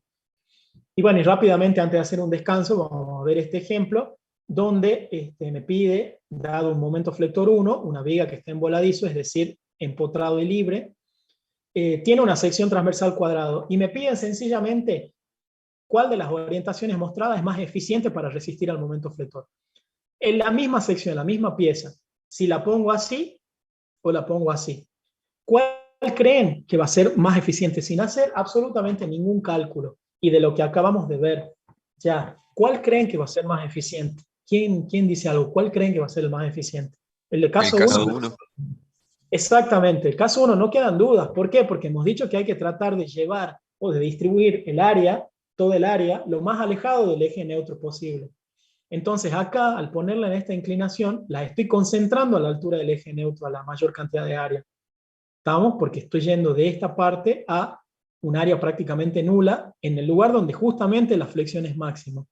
Y bueno, y rápidamente antes de hacer un descanso, vamos a ver este ejemplo, donde me pide, dado un momento flector 1, una viga que está en voladizo, es decir, empotrado y libre, tiene una sección transversal cuadrado, y me piden sencillamente cuál de las orientaciones mostradas es más eficiente para resistir al momento flector. En la misma sección, la misma pieza, si la pongo así o la pongo así, ¿cuál creen que va a ser más eficiente sin hacer absolutamente ningún cálculo? Y de lo que acabamos de ver, ya, ¿cuál creen que va a ser más eficiente? ¿Quién dice algo? ¿Cuál creen que va a ser el más eficiente? ¿El de El caso caso 1? 1. Exactamente, el caso 1 no quedan dudas. ¿Por qué? Porque hemos dicho que hay que tratar de llevar o de distribuir el área, todo el área, lo más alejado del eje neutro posible. Entonces acá, al ponerla en esta inclinación, la estoy concentrando a la altura del eje neutro, a la mayor cantidad de área. ¿Estamos? Porque estoy yendo de esta parte a un área prácticamente nula, en el lugar donde justamente la flexión es máxima.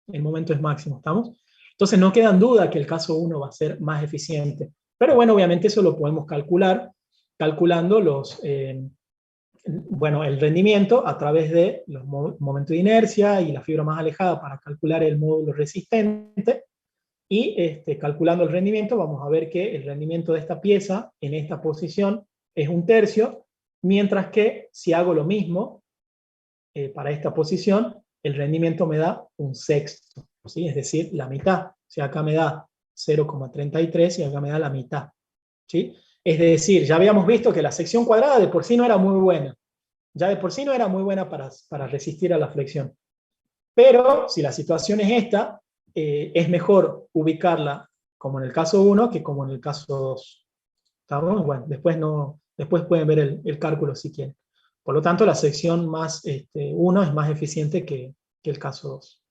El momento es máximo, ¿estamos? Entonces no quedan dudas que el caso 1 va a ser más eficiente. Pero bueno, obviamente eso lo podemos calcular, calculando el rendimiento a través de los momentos de inercia y la fibra más alejada para calcular el módulo resistente. Y calculando el rendimiento vamos a ver que el rendimiento de esta pieza en esta posición es 1/3, mientras que si hago lo mismo para esta posición, el rendimiento me da 1/6, ¿sí? Es decir, la mitad. O sea, acá me da 0,33 y acá me da la mitad, ¿sí? Es decir, ya habíamos visto que la sección cuadrada de por sí no era muy buena. Ya de por sí no era muy buena para resistir a la flexión. Pero si la situación es esta, es mejor ubicarla como en el caso 1 que como en el caso 2. ¿Estamos? Bueno, después pueden ver el cálculo si quieren. Por lo tanto, la sección más 1 es más eficiente que el caso 2.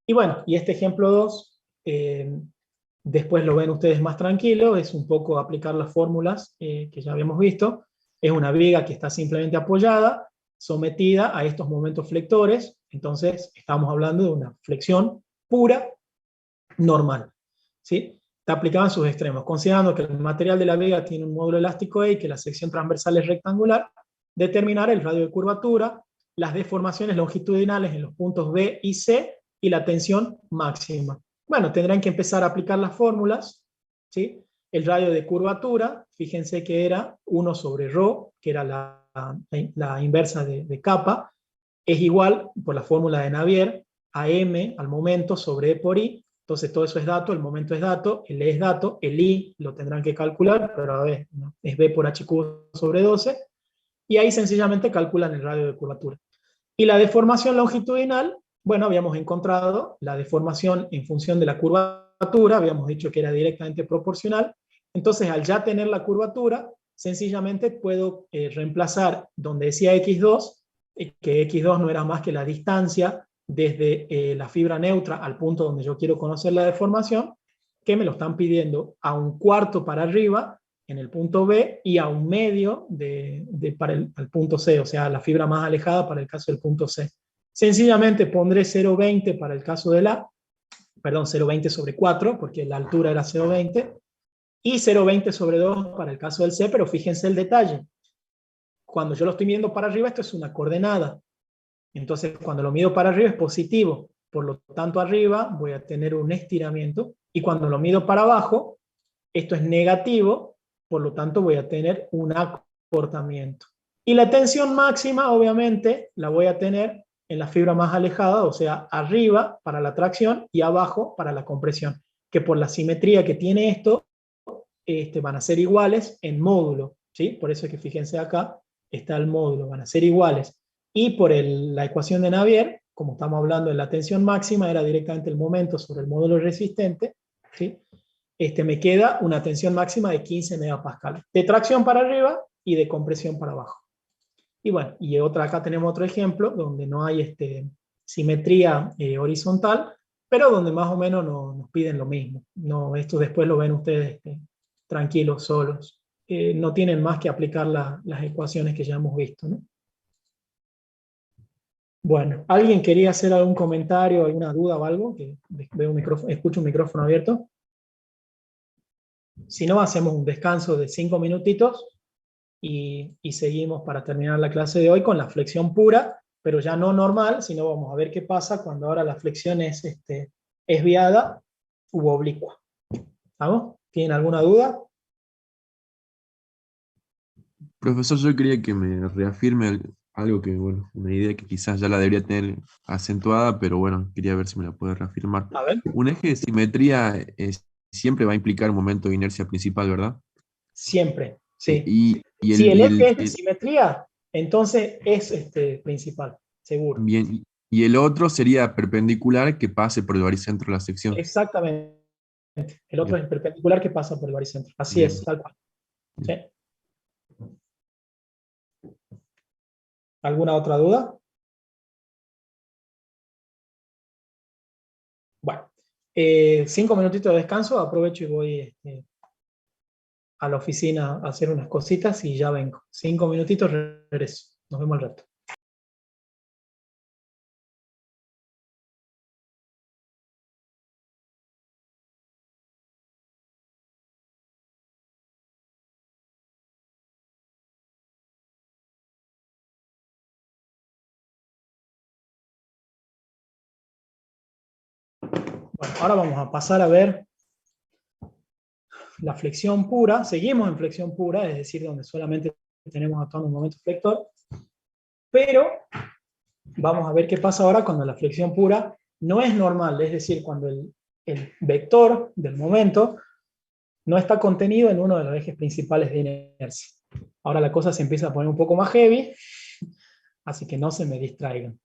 Y bueno, y este ejemplo 2, después lo ven ustedes más tranquilo, es un poco aplicar las fórmulas que ya habíamos visto. Es una viga que está simplemente apoyada, sometida a estos momentos flectores, entonces estamos hablando de una flexión pura, normal, ¿sí? Está aplicada en sus extremos, considerando que el material de la viga tiene un módulo elástico E y que la sección transversal es rectangular, determinar el radio de curvatura, las deformaciones longitudinales en los puntos B y C y la tensión máxima. Bueno, tendrán que empezar a aplicar las fórmulas, ¿sí? El radio de curvatura, fíjense que era 1 sobre ρ, que era la inversa de kappa, es igual, por la fórmula de Navier, a m al momento sobre E por I. Entonces todo eso es dato, el momento es dato, el E es dato, el I lo tendrán que calcular, pero a ver, ¿no? Es B por H cubo sobre 12, y ahí sencillamente calculan el radio de curvatura. Y la deformación longitudinal, bueno, habíamos encontrado la deformación en función de la curvatura, habíamos dicho que era directamente proporcional, entonces al ya tener la curvatura, sencillamente puedo reemplazar donde decía x2, que x2 no era más que la distancia desde la fibra neutra al punto donde yo quiero conocer la deformación, que me lo están pidiendo a 1/4 para arriba, en el punto B, y a 1/2 para el punto C, o sea, la fibra más alejada para el caso del punto C. Sencillamente pondré 0,20 para el caso del A, perdón, 0,20/4, porque la altura era 0,20, y 0,20/2 para el caso del C, pero fíjense el detalle. Cuando yo lo estoy midiendo para arriba, esto es una coordenada. Entonces, cuando lo mido para arriba es positivo. Por lo tanto, arriba voy a tener un estiramiento. Y cuando lo mido para abajo, esto es negativo. Por lo tanto, voy a tener un acortamiento. Y la tensión máxima, obviamente, la voy a tener en la fibra más alejada, o sea, arriba para la tracción y abajo para la compresión. Que por la simetría que tiene esto, van a ser iguales en módulo. ¿Sí? Por eso es que fíjense acá, está el módulo, van a ser iguales. Y por la ecuación de Navier, como estamos hablando de la tensión máxima, era directamente el momento sobre el módulo resistente, ¿sí? Me queda una tensión máxima de 15 megapascal, de tracción para arriba y de compresión para abajo. Y bueno, y acá tenemos otro ejemplo, donde no hay simetría horizontal, pero donde más o menos nos piden lo mismo. No, esto después lo ven ustedes tranquilos, solos. No tienen más que aplicar las ecuaciones que ya hemos visto, ¿no? Bueno, ¿alguien quería hacer algún comentario, alguna duda o algo? Que veo escucho un micrófono abierto. Si no, hacemos un descanso de 5 minutitos y seguimos para terminar la clase de hoy con la flexión pura, pero ya no normal, sino vamos a ver qué pasa cuando ahora la flexión es esviada u oblicua. ¿Vamos? ¿Tienen alguna duda? Profesor, yo quería que me reafirme algo que, bueno, una idea que quizás ya la debería tener acentuada, pero bueno, quería ver si me la puede reafirmar. A ver. Un eje de simetría siempre va a implicar un momento de inercia principal, ¿verdad? Siempre, Eh, sí. y, y Si el, el y eje el, es de y el- simetría, entonces es principal, seguro. bien, y el otro sería perpendicular que pase por el baricentro de la sección. Exactamente. El otro Bien, es el perpendicular que pasa por el baricentro. Así bien, es, tal cual. ¿Sí? bien. ¿Alguna otra duda? Bueno, 5 minutitos de descanso, aprovecho y voy a la oficina a hacer unas cositas y ya vengo. 5 minutitos, regreso. Nos vemos al rato. Bueno, ahora vamos a pasar a ver la flexión pura. Seguimos en flexión pura, es decir, donde solamente tenemos actuando un momento flector, pero vamos a ver qué pasa ahora cuando la flexión pura no es normal, es decir, cuando el vector del momento no está contenido en uno de los ejes principales de inercia. Ahora la cosa se empieza a poner un poco más heavy, así que no se me distraigan.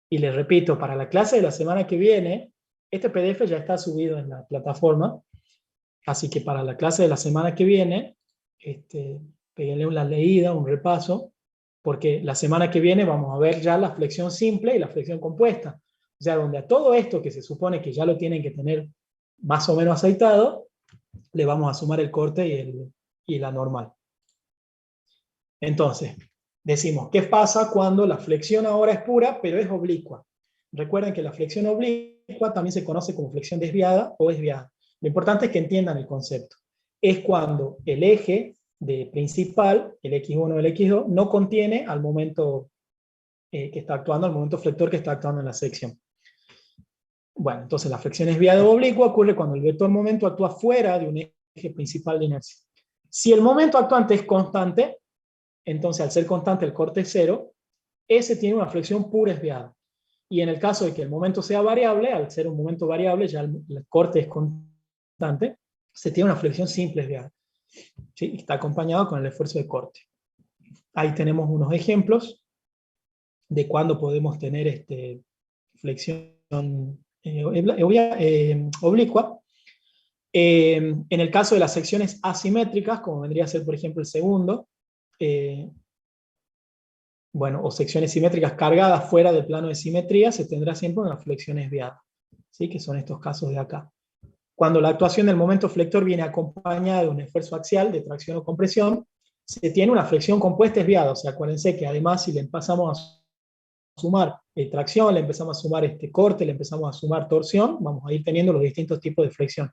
Y les repito, para la clase de la semana que viene, este PDF ya está subido en la plataforma, así que para la clase de la semana que viene, péguenle una leída, un repaso, porque la semana que viene vamos a ver ya la flexión simple y la flexión compuesta. O sea, donde a todo esto que se supone que ya lo tienen que tener más o menos aceitado, le vamos a sumar el corte y la normal. Entonces, decimos, ¿qué pasa cuando la flexión ahora es pura, pero es oblicua? Recuerden que la flexión oblicua también se conoce como flexión desviada o desviada. Lo importante es que entiendan el concepto. Es cuando el eje principal, el X1 o el X2, no contiene al momento que está actuando, al momento flector que está actuando en la sección. Bueno, entonces la flexión desviada o oblicua ocurre cuando el vector momento actúa fuera de un eje principal de inercia. Si el momento actuante es constante, entonces al ser constante el corte es cero, ese tiene una flexión pura desviada. Y en el caso de que el momento sea variable, al ser un momento variable, ya el corte es constante, se tiene una flexión simple desviada. ¿Sí? Está acompañado con el esfuerzo de corte. Ahí tenemos unos ejemplos de cuándo podemos tener flexión oblicua. En el caso de las secciones asimétricas, como vendría a ser, por ejemplo, el segundo, bueno, o secciones simétricas cargadas fuera del plano de simetría, se tendrá siempre una flexión esviada, ¿sí? Que son estos casos de acá. Cuando la actuación del momento flector viene acompañada de un esfuerzo axial de tracción o compresión, se tiene una flexión compuesta esviada. O sea, acuérdense que además si le empezamos a sumar tracción, le empezamos a sumar corte, le empezamos a sumar torsión, vamos a ir teniendo los distintos tipos de flexión.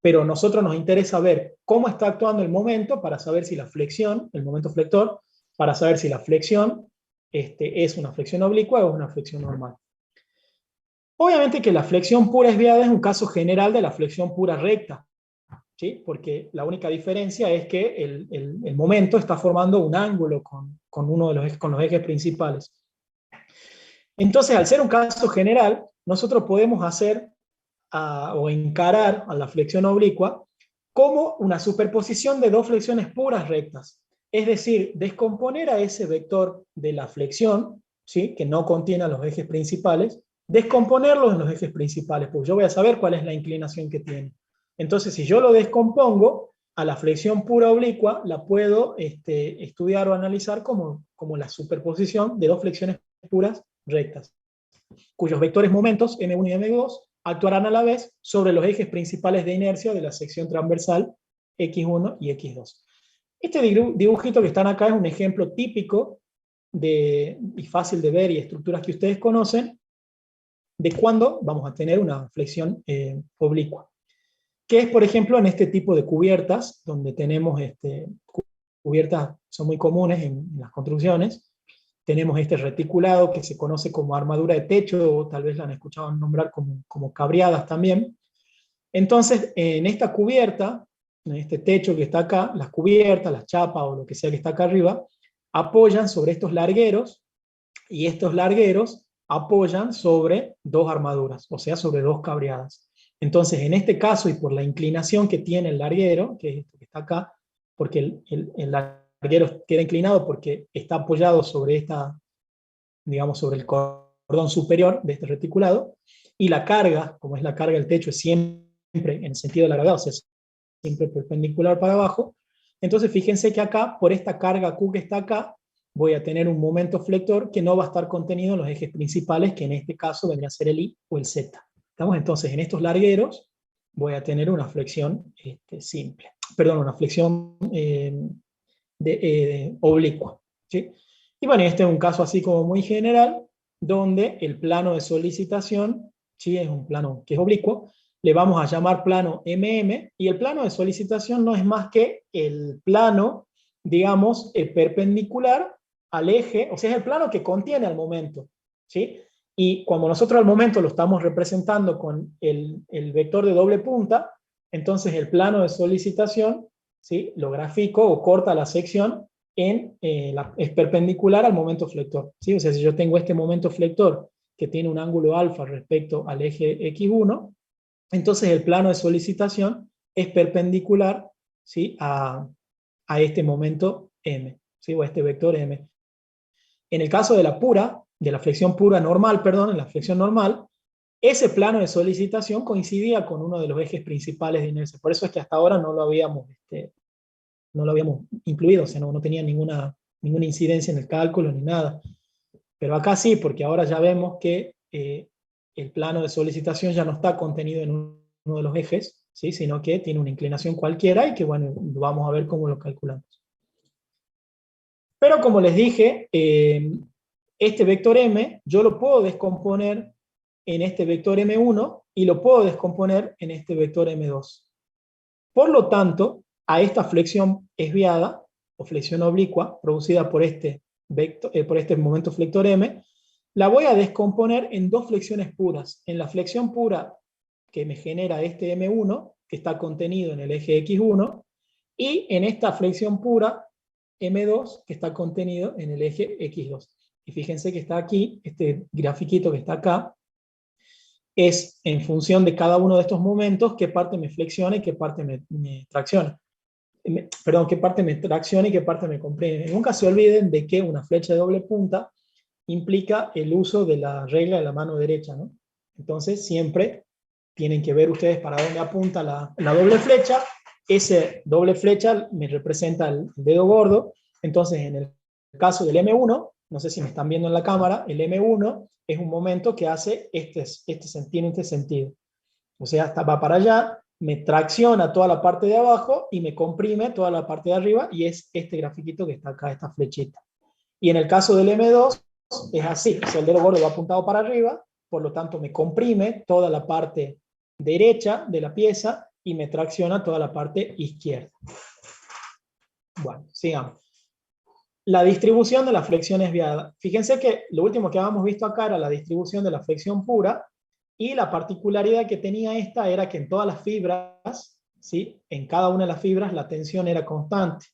Pero a nosotros nos interesa ver cómo está actuando el momento para saber si la flexión, el momento flector, para saber si la flexión es una flexión oblicua o es una flexión normal. Obviamente que la flexión pura esviada es un caso general de la flexión pura recta, ¿sí? Porque la única diferencia es que el momento está formando un ángulo con uno de los ejes principales. Entonces, al ser un caso general, nosotros podemos hacer o encarar a la flexión oblicua como una superposición de dos flexiones puras rectas. Es decir, descomponer a ese vector de la flexión, ¿sí? Que no contiene a los ejes principales, descomponerlo en los ejes principales, porque yo voy a saber cuál es la inclinación que tiene. Entonces, si yo lo descompongo, a la flexión pura oblicua la puedo estudiar o analizar como la superposición de dos flexiones puras rectas, cuyos vectores momentos, M1 y M2, actuarán a la vez sobre los ejes principales de inercia de la sección transversal X1 y X2. Este dibujito que están acá es un ejemplo típico y fácil de ver, y estructuras que ustedes conocen, de cuándo vamos a tener una flexión oblicua. Que es, por ejemplo, en este tipo de cubiertas, donde tenemos cubiertas, son muy comunes en las construcciones. Tenemos este reticulado que se conoce como armadura de techo, o tal vez la han escuchado nombrar como cabriadas también. Entonces, en esta cubierta, en este techo que está acá, las cubiertas, las chapas o lo que sea que está acá arriba, apoyan sobre estos largueros, y estos largueros apoyan sobre dos armaduras, o sea, sobre dos cabriadas. Entonces, en este caso, y por la inclinación que tiene el larguero, que es esto que está acá, porque el larguero queda inclinado porque está apoyado sobre digamos, sobre el cordón superior de este reticulado, y la carga, como es la carga del techo, es siempre en el sentido de la gravedad, o sea, siempre perpendicular para abajo. Entonces, fíjense que acá, por esta carga Q que está acá, voy a tener un momento flector que no va a estar contenido en los ejes principales, que en este caso vendría a ser el I o el Z. ¿Estamos? Entonces, en estos largueros voy a tener una flexión simple. Perdón, una flexión oblicua, ¿sí? Y bueno, este es un caso así como muy general, donde el plano de solicitación, ¿sí? Es un plano que es oblicuo, le vamos a llamar plano MM, y el plano de solicitación no es más que el plano, digamos, perpendicular al eje, o sea, es el plano que contiene al momento, ¿sí? Y cuando nosotros al momento lo estamos representando con el vector de doble punta, entonces el plano de solicitación, ¿sí? Lo grafico o corta la sección es perpendicular al momento flector, ¿sí? O sea, si yo tengo este momento flector que tiene un ángulo alfa respecto al eje X1, entonces el plano de solicitación es perpendicular, ¿sí? a este momento M, ¿sí? O a este vector M. En el caso de la flexión pura normal, perdón, en la flexión normal, ese plano de solicitación coincidía con uno de los ejes principales de inercia. Por eso es que hasta ahora no lo habíamos incluido, o sea, no tenía ninguna incidencia en el cálculo ni nada. Pero acá sí, porque ahora ya vemos que el plano de solicitación ya no está contenido en uno de los ejes, ¿sí? Sino que tiene una inclinación cualquiera y que, bueno, vamos a ver cómo lo calculamos. Pero como les dije, este vector M yo lo puedo descomponer en este vector M1 y lo puedo descomponer en este vector M2. Por lo tanto, a esta flexión esviada o flexión oblicua producida por este momento flector M, la voy a descomponer en dos flexiones puras. En la flexión pura que me genera este M1, que está contenido en el eje X1, y en esta flexión pura M2, que está contenido en el eje X2. Y fíjense que está aquí, este grafiquito que está acá, es en función de cada uno de estos momentos qué parte me flexiona y qué parte me tracciona. Perdón, qué parte me tracciona y qué parte me comprime. Nunca se olviden de que una flecha de doble punta implica el uso de la regla de la mano derecha, ¿no? Entonces siempre tienen que ver ustedes para dónde apunta la doble flecha. Ese doble flecha me representa el dedo gordo. Entonces en el caso del M1, no sé si me están viendo en la cámara, el M1 es un momento que hace tiene este sentido. O sea, va para allá, me tracciona toda la parte de abajo y me comprime toda la parte de arriba, y es este grafiquito que está acá, esta flechita. Y en el caso del M2 es así, o sea, el dedo gordo va apuntado para arriba, por lo tanto me comprime toda la parte derecha de la pieza y me tracciona toda la parte izquierda. Bueno, sigamos. La distribución de la flexión desviada. Fíjense que lo último que habíamos visto acá era la distribución de la flexión pura, y la particularidad que tenía esta era que en todas las fibras, ¿sí?, en cada una de las fibras la tensión era constante.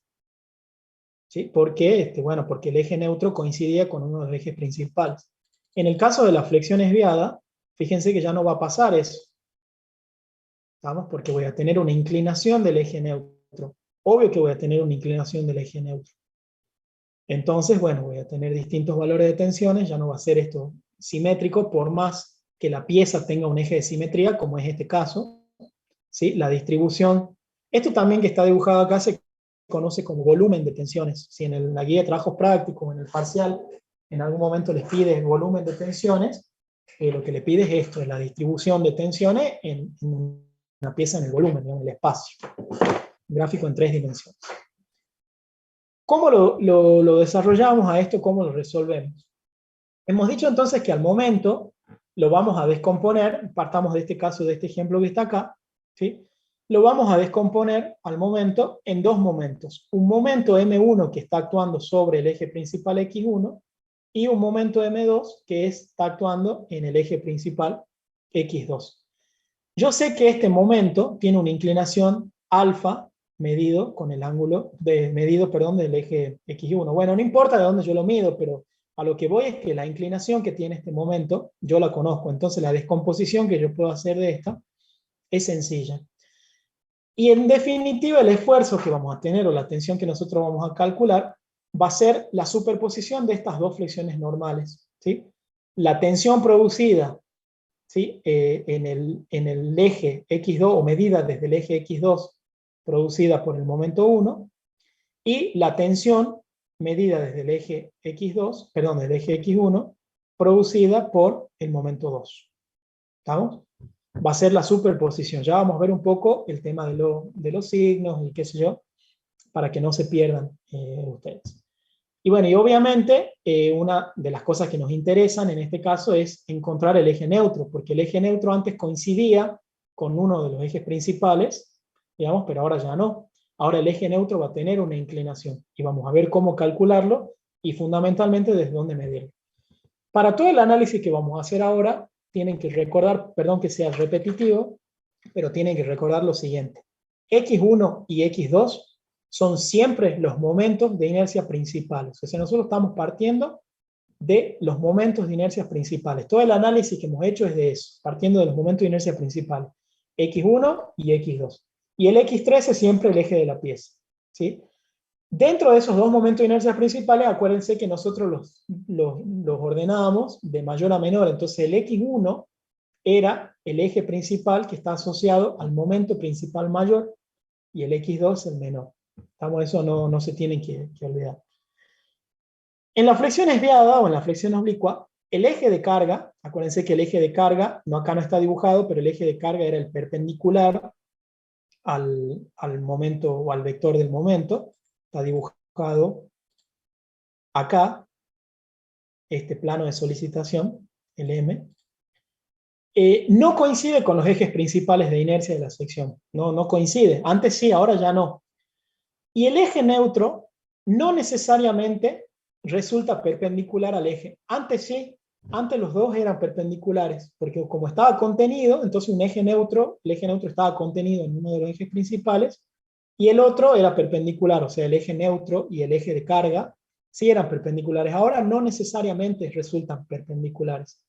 ¿Sí? ¿Por qué? Bueno, porque el eje neutro coincidía con uno de los ejes principales. En el caso de la flexión desviada, fíjense que ya no va a pasar eso. ¿Estamos? Porque voy a tener una inclinación del eje neutro. Obvio que voy a tener una inclinación del eje neutro. Entonces, bueno, voy a tener distintos valores de tensiones, ya no va a ser esto simétrico, por más que la pieza tenga un eje de simetría, como es este caso. ¿Sí? La distribución, esto también que está dibujado acá se conoce como volumen de tensiones. Si en la guía de trabajos prácticos o en el parcial en algún momento les pides volumen de tensiones, lo que le pides es esto, es la distribución de tensiones en una pieza en el volumen, en el espacio. Un gráfico en 3 dimensiones. ¿Cómo lo desarrollamos a esto? ¿Cómo lo resolvemos? Hemos dicho entonces que al momento lo vamos a descomponer, partamos de este caso, de este ejemplo que está acá, ¿sí? Lo vamos a descomponer al momento en dos momentos. Un momento M1 que está actuando sobre el eje principal X1 y un momento M2 que está actuando en el eje principal X2. Yo sé que este momento tiene una inclinación alfa medido con el ángulo del eje X1. Bueno, no importa de dónde yo lo mido, pero a lo que voy es que la inclinación que tiene este momento, yo la conozco, entonces la descomposición que yo puedo hacer de esta es sencilla. Y en definitiva el esfuerzo que vamos a tener, o la tensión que nosotros vamos a calcular, va a ser la superposición de estas dos flexiones normales, ¿sí? La tensión producida, ¿sí?, en el eje X2, o medida desde el eje X2, producida por el momento 1, y la tensión medida desde el eje X2, perdón, del eje X1, producida por el momento 2. ¿Estamos? Va a ser la superposición. Ya vamos a ver un poco el tema de los signos y qué sé yo, para que no se pierdan ustedes. Y bueno, y obviamente una de las cosas que nos interesan en este caso es encontrar el eje neutro, porque el eje neutro antes coincidía con uno de los ejes principales, digamos, pero ahora ya no. Ahora el eje neutro va a tener una inclinación y vamos a ver cómo calcularlo y fundamentalmente desde dónde medirlo. Para todo el análisis que vamos a hacer ahora, tienen que recordar, perdón que sea repetitivo, pero tienen que recordar lo siguiente. X1 y X2 son siempre los momentos de inercia principales. O sea, nosotros estamos partiendo de los momentos de inercia principales. Todo el análisis que hemos hecho es de eso, partiendo de los momentos de inercia principales. X1 y X2. Y el X3 es siempre el eje de la pieza, ¿sí? Dentro de esos dos momentos de inercia principales, acuérdense que nosotros los ordenábamos de mayor a menor. Entonces el X1 era el eje principal que está asociado al momento principal mayor y el X2 el menor. Eso no se tienen que olvidar. En la flexión desviada o en la flexión oblicua, el eje de carga, acuérdense que el eje de carga, acá no está dibujado, pero el eje de carga era el perpendicular al momento o al vector del momento. Está dibujado acá, este plano de solicitación, el M. No coincide con los ejes principales de inercia de la sección. No coincide. Antes sí, ahora ya no. Y el eje neutro no necesariamente resulta perpendicular al eje. Antes sí, antes los dos eran perpendiculares, porque como estaba contenido, entonces el eje neutro estaba contenido en uno de los ejes principales, y el otro era perpendicular, o sea, el eje neutro y el eje de carga sí eran perpendiculares. Ahora no necesariamente resultan perpendiculares.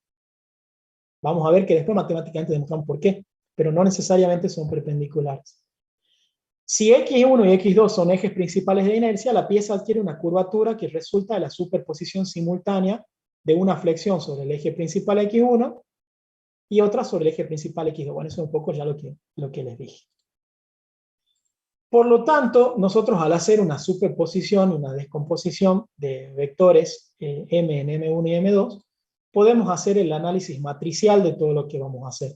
Vamos a ver que después matemáticamente demostramos por qué, pero no necesariamente son perpendiculares. Si X1 y X2 son ejes principales de inercia, la pieza adquiere una curvatura que resulta de la superposición simultánea de una flexión sobre el eje principal X1 y otra sobre el eje principal X2. Bueno, eso es un poco ya lo que les dije. Por lo tanto, nosotros al hacer una superposición, una descomposición de vectores M en M1 y M2, podemos hacer el análisis matricial de todo lo que vamos a hacer.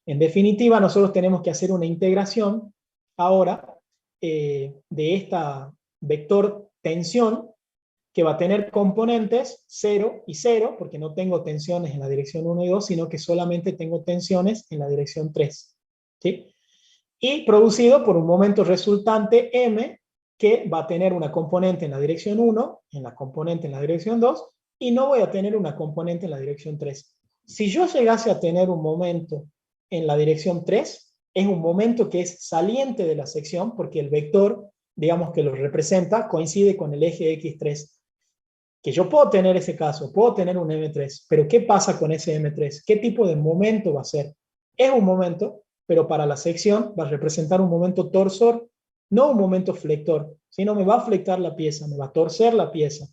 En definitiva, nosotros tenemos que hacer una integración ahora de esta vector tensión, que va a tener componentes 0 y 0, porque no tengo tensiones en la dirección 1 y 2, sino que solamente tengo tensiones en la dirección 3. ¿Sí? Y producido por un momento resultante M, que va a tener una componente en la dirección 1, en la componente en la dirección 2, y no voy a tener una componente en la dirección 3. Si yo llegase a tener un momento en la dirección 3, es un momento que es saliente de la sección, porque el vector, digamos que lo representa, coincide con el eje X3. Que yo puedo tener ese caso, puedo tener un M3, pero ¿qué pasa con ese M3? ¿Qué tipo de momento va a ser? Es un momento, pero para la sección va a representar un momento torsor, no un momento flector, sino me va a flectar la pieza, me va a torcer la pieza.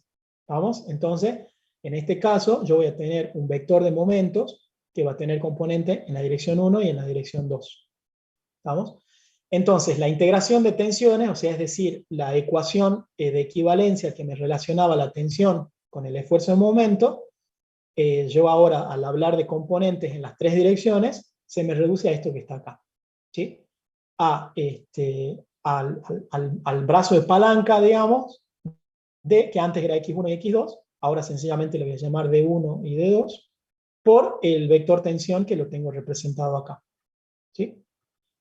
¿Vamos? Entonces, en este caso, yo voy a tener un vector de momentos que va a tener componente en la dirección 1 y en la dirección 2. ¿Vamos? Entonces, la integración de tensiones, o sea, es decir, la ecuación de equivalencia que me relacionaba la tensión con el esfuerzo de momento, yo ahora, al hablar de componentes en las tres direcciones, se me reduce a esto que está acá. ¿Sí? Al brazo de palanca, digamos, que antes era X1 y X2, ahora sencillamente le voy a llamar D1 y D2, por el vector tensión que lo tengo representado acá. ¿Sí?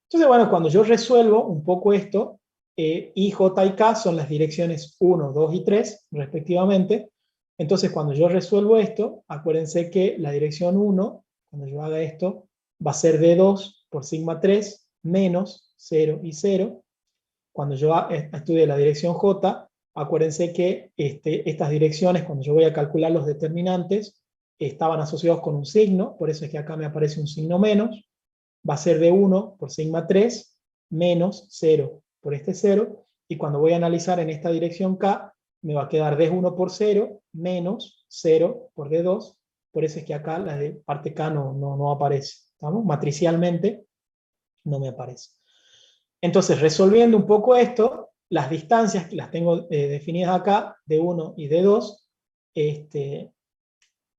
Entonces, bueno, cuando yo resuelvo un poco esto, I, J y K son las direcciones 1, 2 y 3, respectivamente. Entonces, cuando yo resuelvo esto, acuérdense que la dirección 1, cuando yo haga esto, va a ser D2 por sigma 3 menos 0 y 0. Cuando yo estudie la dirección J, acuérdense que estas direcciones, cuando yo voy a calcular los determinantes, estaban asociados con un signo, por eso es que acá me aparece un signo menos. Va a ser de 1 por sigma 3 menos 0 por este 0, y cuando voy a analizar en esta dirección K, me va a quedar D1 por 0 menos 0 por D2, por eso es que acá la de parte K no aparece, ¿estamos? Matricialmente no me aparece. Entonces, resolviendo un poco esto, las distancias que las tengo definidas acá, D1 y D2,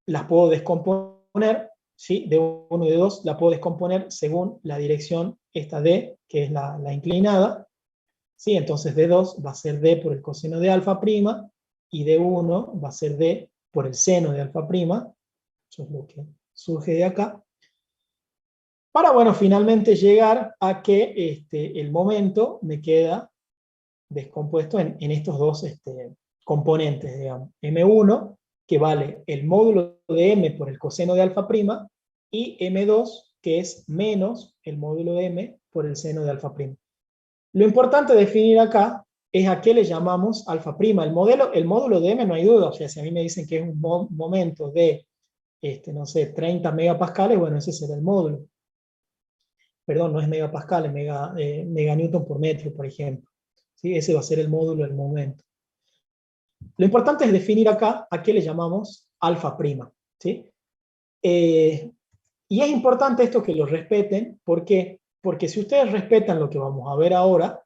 las puedo descomponer, ¿sí? D1 y D2 la puedo descomponer según la dirección esta D, que es la inclinada, ¿sí? Entonces D2 va a ser D por el coseno de alfa prima, y D1 va a ser D por el seno de alfa prima, eso es lo que surge de acá, para, bueno, finalmente llegar a que el momento me queda descompuesto en estos dos componentes, digamos, M1, que vale el módulo de M por el coseno de alfa prima, y M2, que es menos el módulo de M por el seno de alfa prima. Lo importante definir acá es a qué le llamamos alfa prima. El módulo de M no hay duda, o sea, si a mí me dicen que es un momento de, no sé, 30 megapascales, bueno, ese será el módulo. Perdón, no es megapascal, es meganewton por metro, por ejemplo. ¿Sí? Ese va a ser el módulo del momento. Lo importante es definir acá a qué le llamamos alfa prima. ¿Sí? Y es importante esto que lo respeten. ¿Por qué? Porque si ustedes respetan lo que vamos a ver ahora,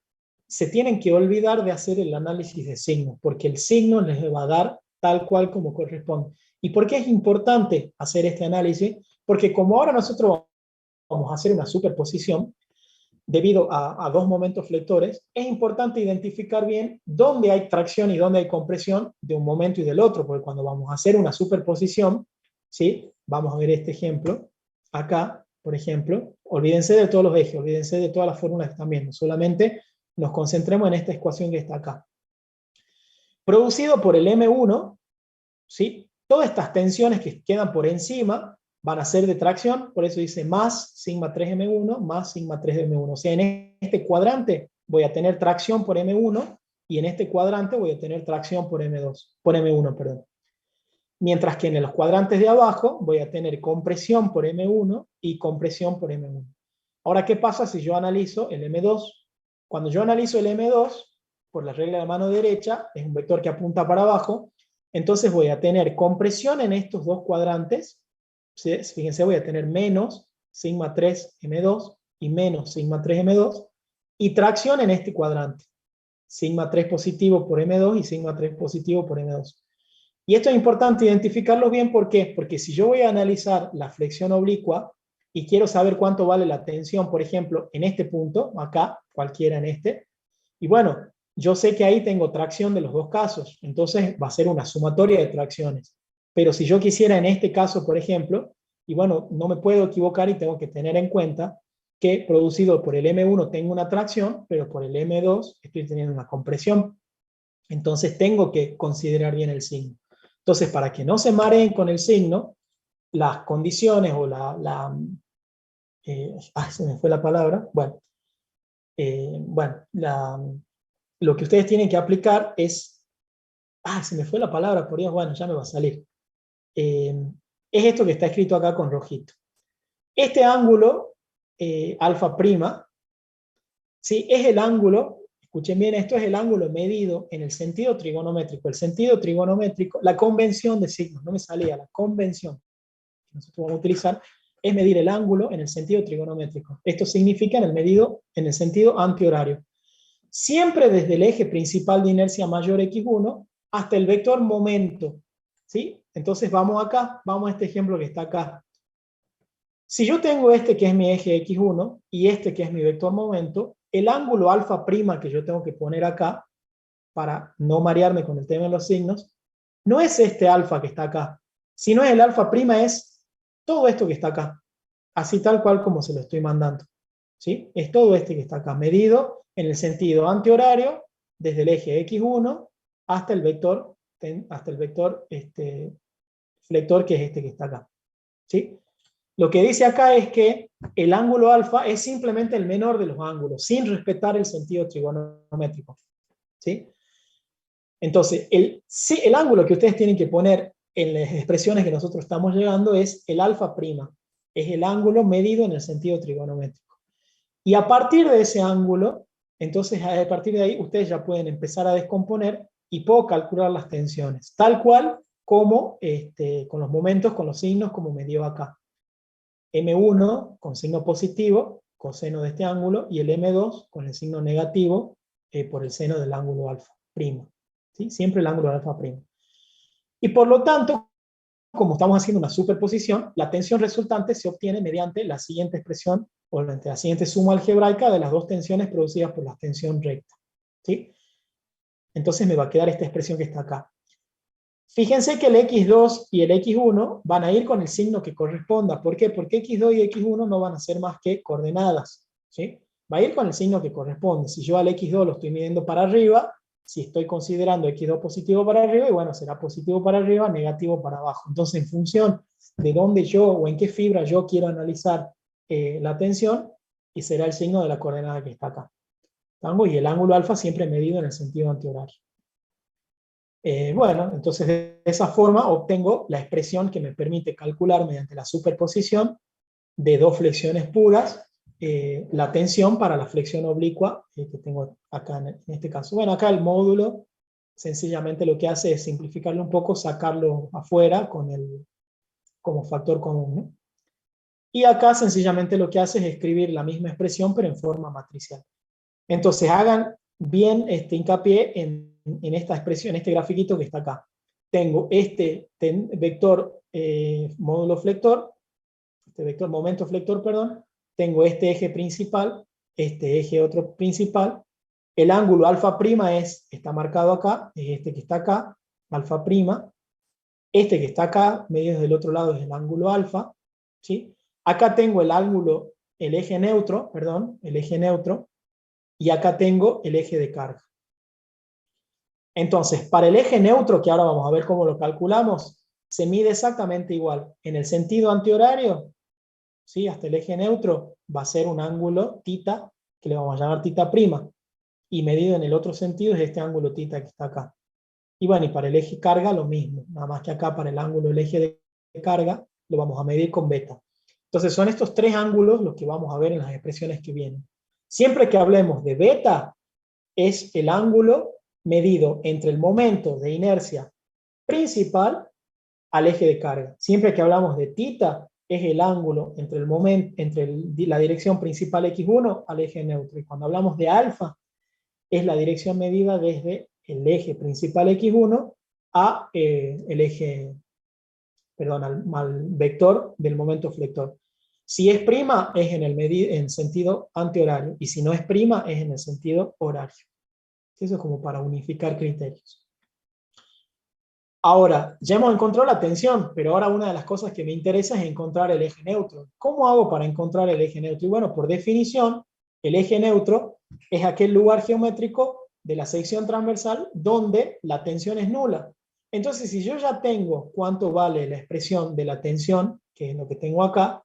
se tienen que olvidar de hacer el análisis de signos, porque el signo les va a dar tal cual como corresponde. ¿Y por qué es importante hacer este análisis? Porque como ahora nosotros vamos a hacer una superposición, debido a dos momentos flectores, es importante identificar bien dónde hay tracción y dónde hay compresión de un momento y del otro, porque cuando vamos a hacer una superposición, ¿sí? Vamos a ver este ejemplo, acá, por ejemplo, olvídense de todos los ejes, olvídense de todas las fórmulas que están viendo, solamente nos concentremos en esta ecuación que está acá. Producido por el M1, ¿sí? Todas estas tensiones que quedan por encima van a ser de tracción, por eso dice más sigma 3M1 más sigma 3M1. O sea, en este cuadrante voy a tener tracción por M1 y en este cuadrante voy a tener tracción por M1, perdón. Mientras que en los cuadrantes de abajo voy a tener compresión por M1 y compresión por M1. Ahora, ¿qué pasa si yo analizo el M2? Cuando yo analizo el M2, por la regla de mano derecha, es un vector que apunta para abajo, entonces voy a tener compresión en estos dos cuadrantes. Fíjense, voy a tener menos sigma 3M2 y menos sigma 3M2, y tracción en este cuadrante. Sigma 3 positivo por M2 y sigma 3 positivo por M2. Y esto es importante identificarlo bien, ¿por qué? Porque si yo voy a analizar la flexión oblicua y quiero saber cuánto vale la tensión, por ejemplo, en este punto, acá, cualquiera en este, y bueno, yo sé que ahí tengo tracción de los dos casos, entonces va a ser una sumatoria de tracciones. Pero si yo quisiera en este caso, por ejemplo, y bueno, no me puedo equivocar y tengo que tener en cuenta que producido por el M1 tengo una tracción, pero por el M2 estoy teniendo una compresión. Entonces tengo que considerar bien el signo. Entonces, para que no se mareen con el signo, las condiciones o se me fue la palabra, lo que ustedes tienen que aplicar es, se me fue la palabra, por Dios, bueno, ya me va a salir. Es esto que está escrito acá con rojito. Este ángulo, alfa prima, ¿sí? Es el ángulo, escuchen bien, esto es el ángulo medido en el sentido trigonométrico. El sentido trigonométrico, la convención de signos, no me salía, la convención que nosotros vamos a utilizar es medir el ángulo en el sentido trigonométrico. Esto significa en el sentido antihorario. Siempre desde el eje principal de inercia mayor x1 hasta el vector momento, ¿sí? Entonces vamos acá, vamos a este ejemplo que está acá. Si yo tengo este que es mi eje x1 y este que es mi vector momento, el ángulo alfa prima que yo tengo que poner acá, para no marearme con el tema de los signos, no es este alfa que está acá, sino el alfa prima es todo esto que está acá, así tal cual como se lo estoy mandando, ¿sí? Es todo este que está acá, medido en el sentido antihorario, desde el eje x1 hasta el vector flector, que es este que está acá, ¿sí? Lo que dice acá es que el ángulo alfa es simplemente el menor de los ángulos, sin respetar el sentido trigonométrico, ¿sí? Entonces, el ángulo que ustedes tienen que poner en las expresiones que nosotros estamos llegando es el alfa prima, es el ángulo medido en el sentido trigonométrico. Y a partir de ese ángulo, entonces a partir de ahí ustedes ya pueden empezar a descomponer y puedo calcular las tensiones, tal cual como con los momentos, con los signos, como me dio acá. M1 con signo positivo, coseno de este ángulo, y el M2 con el signo negativo por el seno del ángulo alfa prima. ¿Sí? Siempre el ángulo alfa prima. Y por lo tanto, como estamos haciendo una superposición, la tensión resultante se obtiene mediante la siguiente expresión, o mediante la siguiente suma algebraica de las dos tensiones producidas por la tensión recta. ¿Sí? Entonces me va a quedar esta expresión que está acá. Fíjense que el x2 y el x1 van a ir con el signo que corresponda. ¿Por qué? Porque x2 y x1 no van a ser más que coordenadas, ¿sí? Va a ir con el signo que corresponde. Si yo al x2 lo estoy midiendo para arriba, si estoy considerando x2 positivo para arriba, y bueno, será positivo para arriba, negativo para abajo. Entonces, en función de dónde yo o en qué fibra yo quiero analizar la tensión, y será el signo de la coordenada que está acá. Y el ángulo alfa siempre medido en el sentido antihorario. Bueno, entonces de esa forma obtengo la expresión que me permite calcular mediante la superposición de dos flexiones puras la tensión para la flexión oblicua que tengo acá en este caso. Bueno, acá el módulo sencillamente lo que hace es simplificarlo un poco, sacarlo afuera como factor común, ¿no? Y acá sencillamente lo que hace es escribir la misma expresión pero en forma matricial. Entonces hagan bien hincapié en esta expresión, este grafiquito que está acá. Tengo este vector módulo flector, este vector momento flector, perdón, tengo este eje principal, este eje otro principal, el ángulo alfa prima está marcado acá, es este que está acá, alfa prima, este que está acá, medio del otro lado es el ángulo alfa, ¿sí? Acá tengo el eje neutro, y acá tengo el eje de carga. Entonces, para el eje neutro, que ahora vamos a ver cómo lo calculamos, se mide exactamente igual. En el sentido antihorario, ¿sí? Hasta el eje neutro va a ser un ángulo θ, que le vamos a llamar θ'prima, y medido en el otro sentido es este ángulo θ que está acá. Y bueno, y para el eje carga lo mismo, nada más que acá para el ángulo del eje de carga lo vamos a medir con beta. Entonces son estos tres ángulos los que vamos a ver en las expresiones que vienen. Siempre que hablemos de beta, es el ángulo medido entre el momento de inercia principal al eje de carga. Siempre que hablamos de θ, es el ángulo entre, la dirección principal x1 al eje neutro. Y cuando hablamos de alfa, es la dirección medida desde el eje principal x1 a el eje, perdón, al vector del momento flector. Si es prima, es en sentido antihorario, y si no es prima, es en el sentido horario. Eso es como para unificar criterios. Ahora, ya hemos encontrado la tensión, pero ahora una de las cosas que me interesa es encontrar el eje neutro. ¿Cómo hago para encontrar el eje neutro? Y bueno, por definición, el eje neutro es aquel lugar geométrico de la sección transversal donde la tensión es nula. Entonces, si yo ya tengo cuánto vale la expresión de la tensión, que es lo que tengo acá,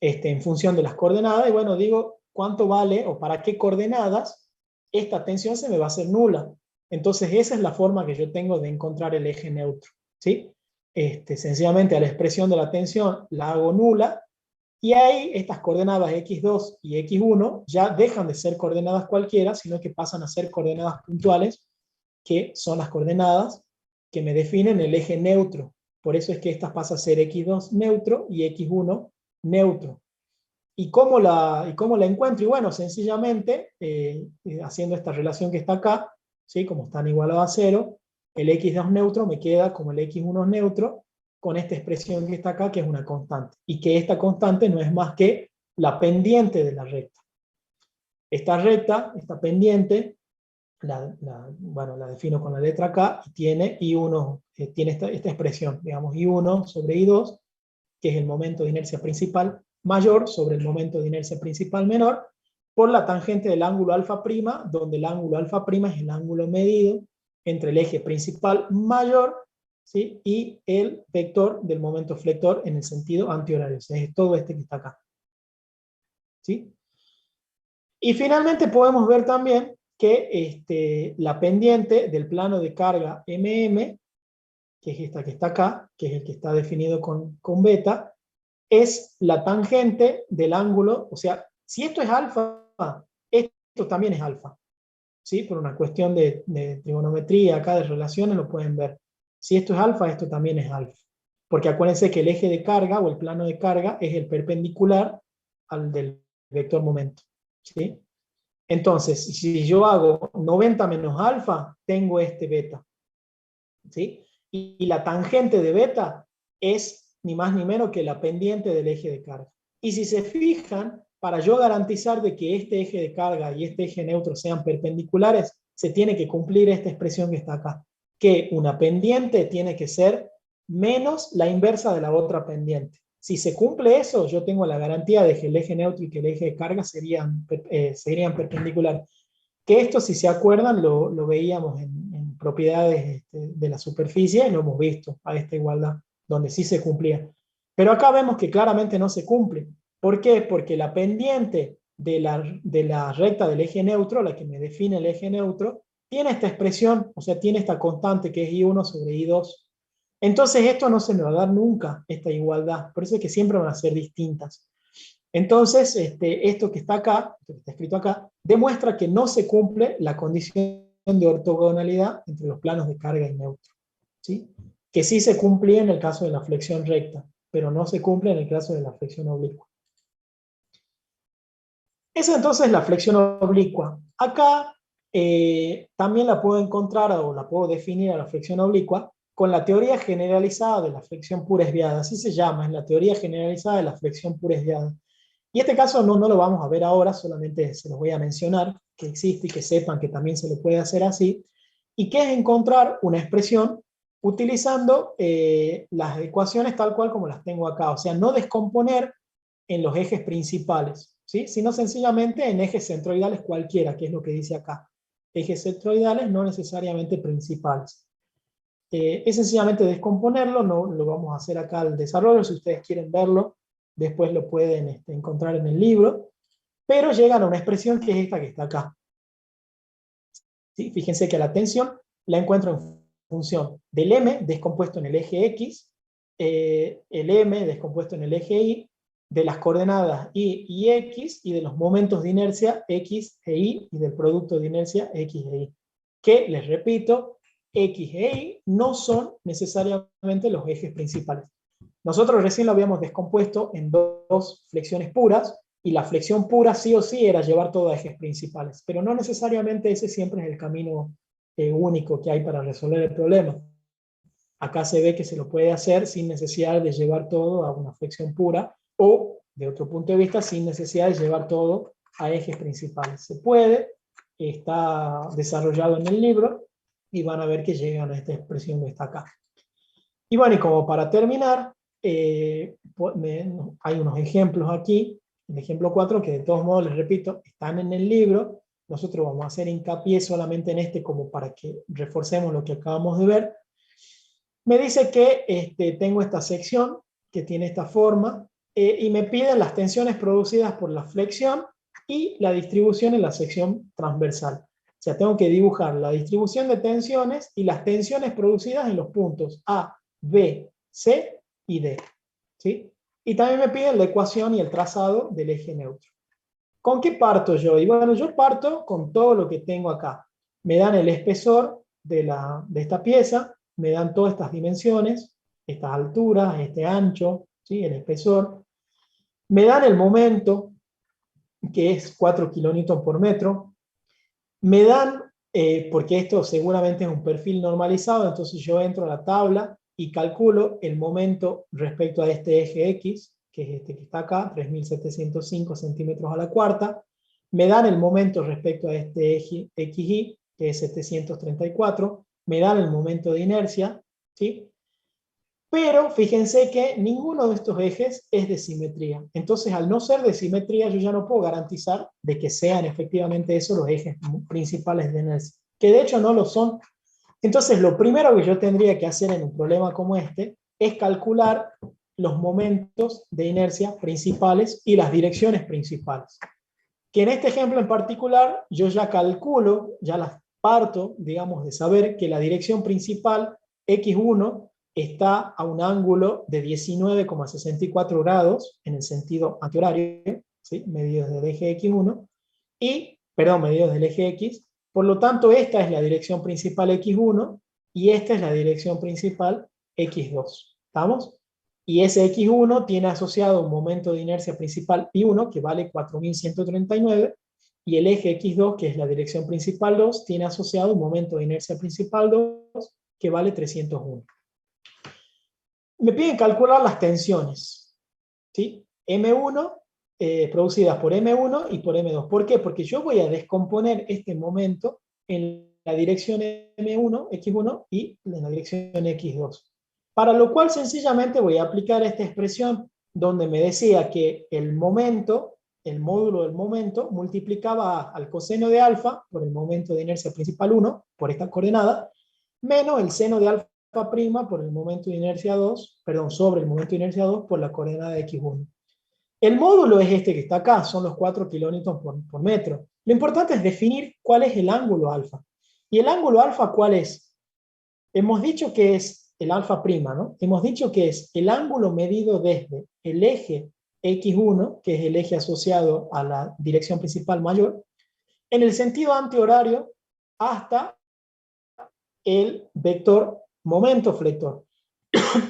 en función de las coordenadas, y bueno, digo cuánto vale o para qué coordenadas esta tensión se me va a hacer nula. Entonces esa es la forma que yo tengo de encontrar el eje neutro, ¿sí? Sencillamente a la expresión de la tensión la hago nula, y ahí estas coordenadas x2 y x1 ya dejan de ser coordenadas cualquiera, sino que pasan a ser coordenadas puntuales, que son las coordenadas que me definen el eje neutro. Por eso es que estas pasan a ser x2 neutro y x1 neutro. ¿Y cómo la encuentro? Y bueno, sencillamente, haciendo esta relación que está acá, ¿sí? Como están igualados a 0, el x2 neutro me queda como el x1 neutro, con esta expresión que está acá, que es una constante. Y que esta constante no es más que la pendiente de la recta. Esta recta, esta pendiente, bueno, la defino con la letra K, y tiene I1, tiene esta expresión, digamos, I1 sobre I2, que es el momento de inercia principal mayor sobre el momento de inercia principal menor, por la tangente del ángulo alfa prima, donde el ángulo alfa prima es el ángulo medido entre el eje principal mayor, ¿sí? Y el vector del momento flector en el sentido antihorario. O sea, es todo este que está acá, ¿sí? Y finalmente podemos ver también que la pendiente del plano de carga MM, que es esta que está acá, que es el que está definido con beta, es la tangente del ángulo. O sea, si esto es alfa, esto también es alfa, ¿sí? Por una cuestión de trigonometría, acá de relaciones lo pueden ver. Si esto es alfa, esto también es alfa. Porque acuérdense que el eje de carga o el plano de carga es el perpendicular al del vector momento, ¿sí? Entonces, si yo hago 90 menos alfa, tengo este beta, ¿sí? Y la tangente de beta es ni más ni menos que la pendiente del eje de carga. Y si se fijan, para yo garantizar de que este eje de carga y este eje neutro sean perpendiculares, se tiene que cumplir esta expresión que está acá, que una pendiente tiene que ser menos la inversa de la otra pendiente. Si se cumple eso, yo tengo la garantía de que el eje neutro y que el eje de carga serían perpendiculares. Que esto, si se acuerdan, lo veíamos en propiedades de la superficie, y lo hemos visto a esta igualdad, donde sí se cumplía. Pero acá vemos que claramente no se cumple. ¿Por qué? Porque la pendiente de la recta del eje neutro, la que me define el eje neutro, tiene esta expresión, o sea, tiene esta constante que es I1 sobre I2. Entonces esto no se me va a dar nunca, esta igualdad. Por eso es que siempre van a ser distintas. Entonces, esto que está acá, esto que está escrito acá, demuestra que no se cumple la condición de ortogonalidad entre los planos de carga y neutro, ¿sí? Que sí se cumplía en el caso de la flexión recta, pero no se cumple en el caso de la flexión oblicua. Esa entonces es la flexión oblicua. Acá también la puedo encontrar o la puedo definir a la flexión oblicua con la teoría generalizada de la flexión pura esviada. Así se llama, es la teoría generalizada de la flexión pura esviada. Y este caso no lo vamos a ver ahora, solamente se los voy a mencionar, que existe y que sepan que también se lo puede hacer así, y que es encontrar una expresión utilizando las ecuaciones tal cual como las tengo acá, o sea, no descomponer en los ejes principales, ¿sí? Sino sencillamente en ejes centroidales cualquiera, que es lo que dice acá. Ejes centroidales no necesariamente principales. Es sencillamente descomponerlo, no lo vamos a hacer acá al desarrollo, si ustedes quieren verlo, después lo pueden encontrar en el libro, pero llegan a una expresión que es esta que está acá. ¿Sí? Fíjense que la tensión la encuentro en función del m descompuesto en el eje x, el m descompuesto en el eje y, de las coordenadas y x, y de los momentos de inercia x e y del producto de inercia x e y. Que, les repito, x e y no son necesariamente los ejes principales. Nosotros recién lo habíamos descompuesto en dos flexiones puras, y la flexión pura sí o sí era llevar todo a ejes principales, pero no necesariamente ese siempre es el camino único que hay para resolver el problema. Acá se ve que se lo puede hacer sin necesidad de llevar todo a una flexión pura, o, de otro punto de vista, sin necesidad de llevar todo a ejes principales. Se puede, está desarrollado en el libro, y van a ver que llegan a esta expresión que está acá. Y bueno, y como para terminar, hay unos ejemplos aquí, el ejemplo 4, que de todos modos, les repito, están en el libro. Nosotros vamos a hacer hincapié solamente en este como para que reforcemos lo que acabamos de ver. Me dice que tengo esta sección que tiene esta forma, y me piden las tensiones producidas por la flexión y la distribución en la sección transversal. O sea, tengo que dibujar la distribución de tensiones y las tensiones producidas en los puntos A, B, C y D. ¿Sí? Y también me piden la ecuación y el trazado del eje neutro. ¿Con qué parto yo? Y bueno, yo parto con todo lo que tengo acá. Me dan el espesor de esta pieza, me dan todas estas dimensiones, estas alturas, este ancho, ¿sí? El espesor. Me dan el momento, que es 4 kilonewton por metro. Me dan, porque esto seguramente es un perfil normalizado, entonces yo entro a la tabla y calculo el momento respecto a este eje X, que es este que está acá, 3.705 centímetros a la cuarta. Me dan el momento respecto a este eje XY, que es 734. Me dan el momento de inercia, ¿sí? Pero fíjense que ninguno de estos ejes es de simetría. Entonces, al no ser de simetría, yo ya no puedo garantizar de que sean efectivamente esos los ejes principales de inercia, que de hecho no lo son. Entonces, lo primero que yo tendría que hacer en un problema como este es calcular los momentos de inercia principales y las direcciones principales. Que en este ejemplo en particular, yo ya calculo, ya las parto, digamos, de saber que la dirección principal, X1, está a un ángulo de 19,64 grados en el sentido antihorario, ¿sí? Medido desde el eje X1, medido desde el eje X. Por lo tanto, esta es la dirección principal X1 y esta es la dirección principal X2. ¿Estamos? Y ese X1 tiene asociado un momento de inercia principal I1 que vale 4.139, y el eje X2, que es la dirección principal 2, tiene asociado un momento de inercia principal 2 que vale 301. Me piden calcular las tensiones, ¿sí? M1 producidas por M1 y por M2. ¿Por qué? Porque yo voy a descomponer este momento en la dirección M1, X1 y en la dirección X2. Para lo cual sencillamente voy a aplicar esta expresión donde me decía que el momento, el módulo del momento, multiplicaba al coseno de alfa por el momento de inercia principal 1, por esta coordenada, menos el seno de alfa prima por el momento de inercia 2, perdón, sobre el momento de inercia 2 por la coordenada de X1. El módulo es este que está acá, son los 4 kilonewtons por metro. Lo importante es definir cuál es el ángulo alfa. ¿Y el ángulo alfa cuál es? Hemos dicho que es el alfa prima, ¿no? Hemos dicho que es el ángulo medido desde el eje X1, que es el eje asociado a la dirección principal mayor, en el sentido antihorario hasta el vector momento flector.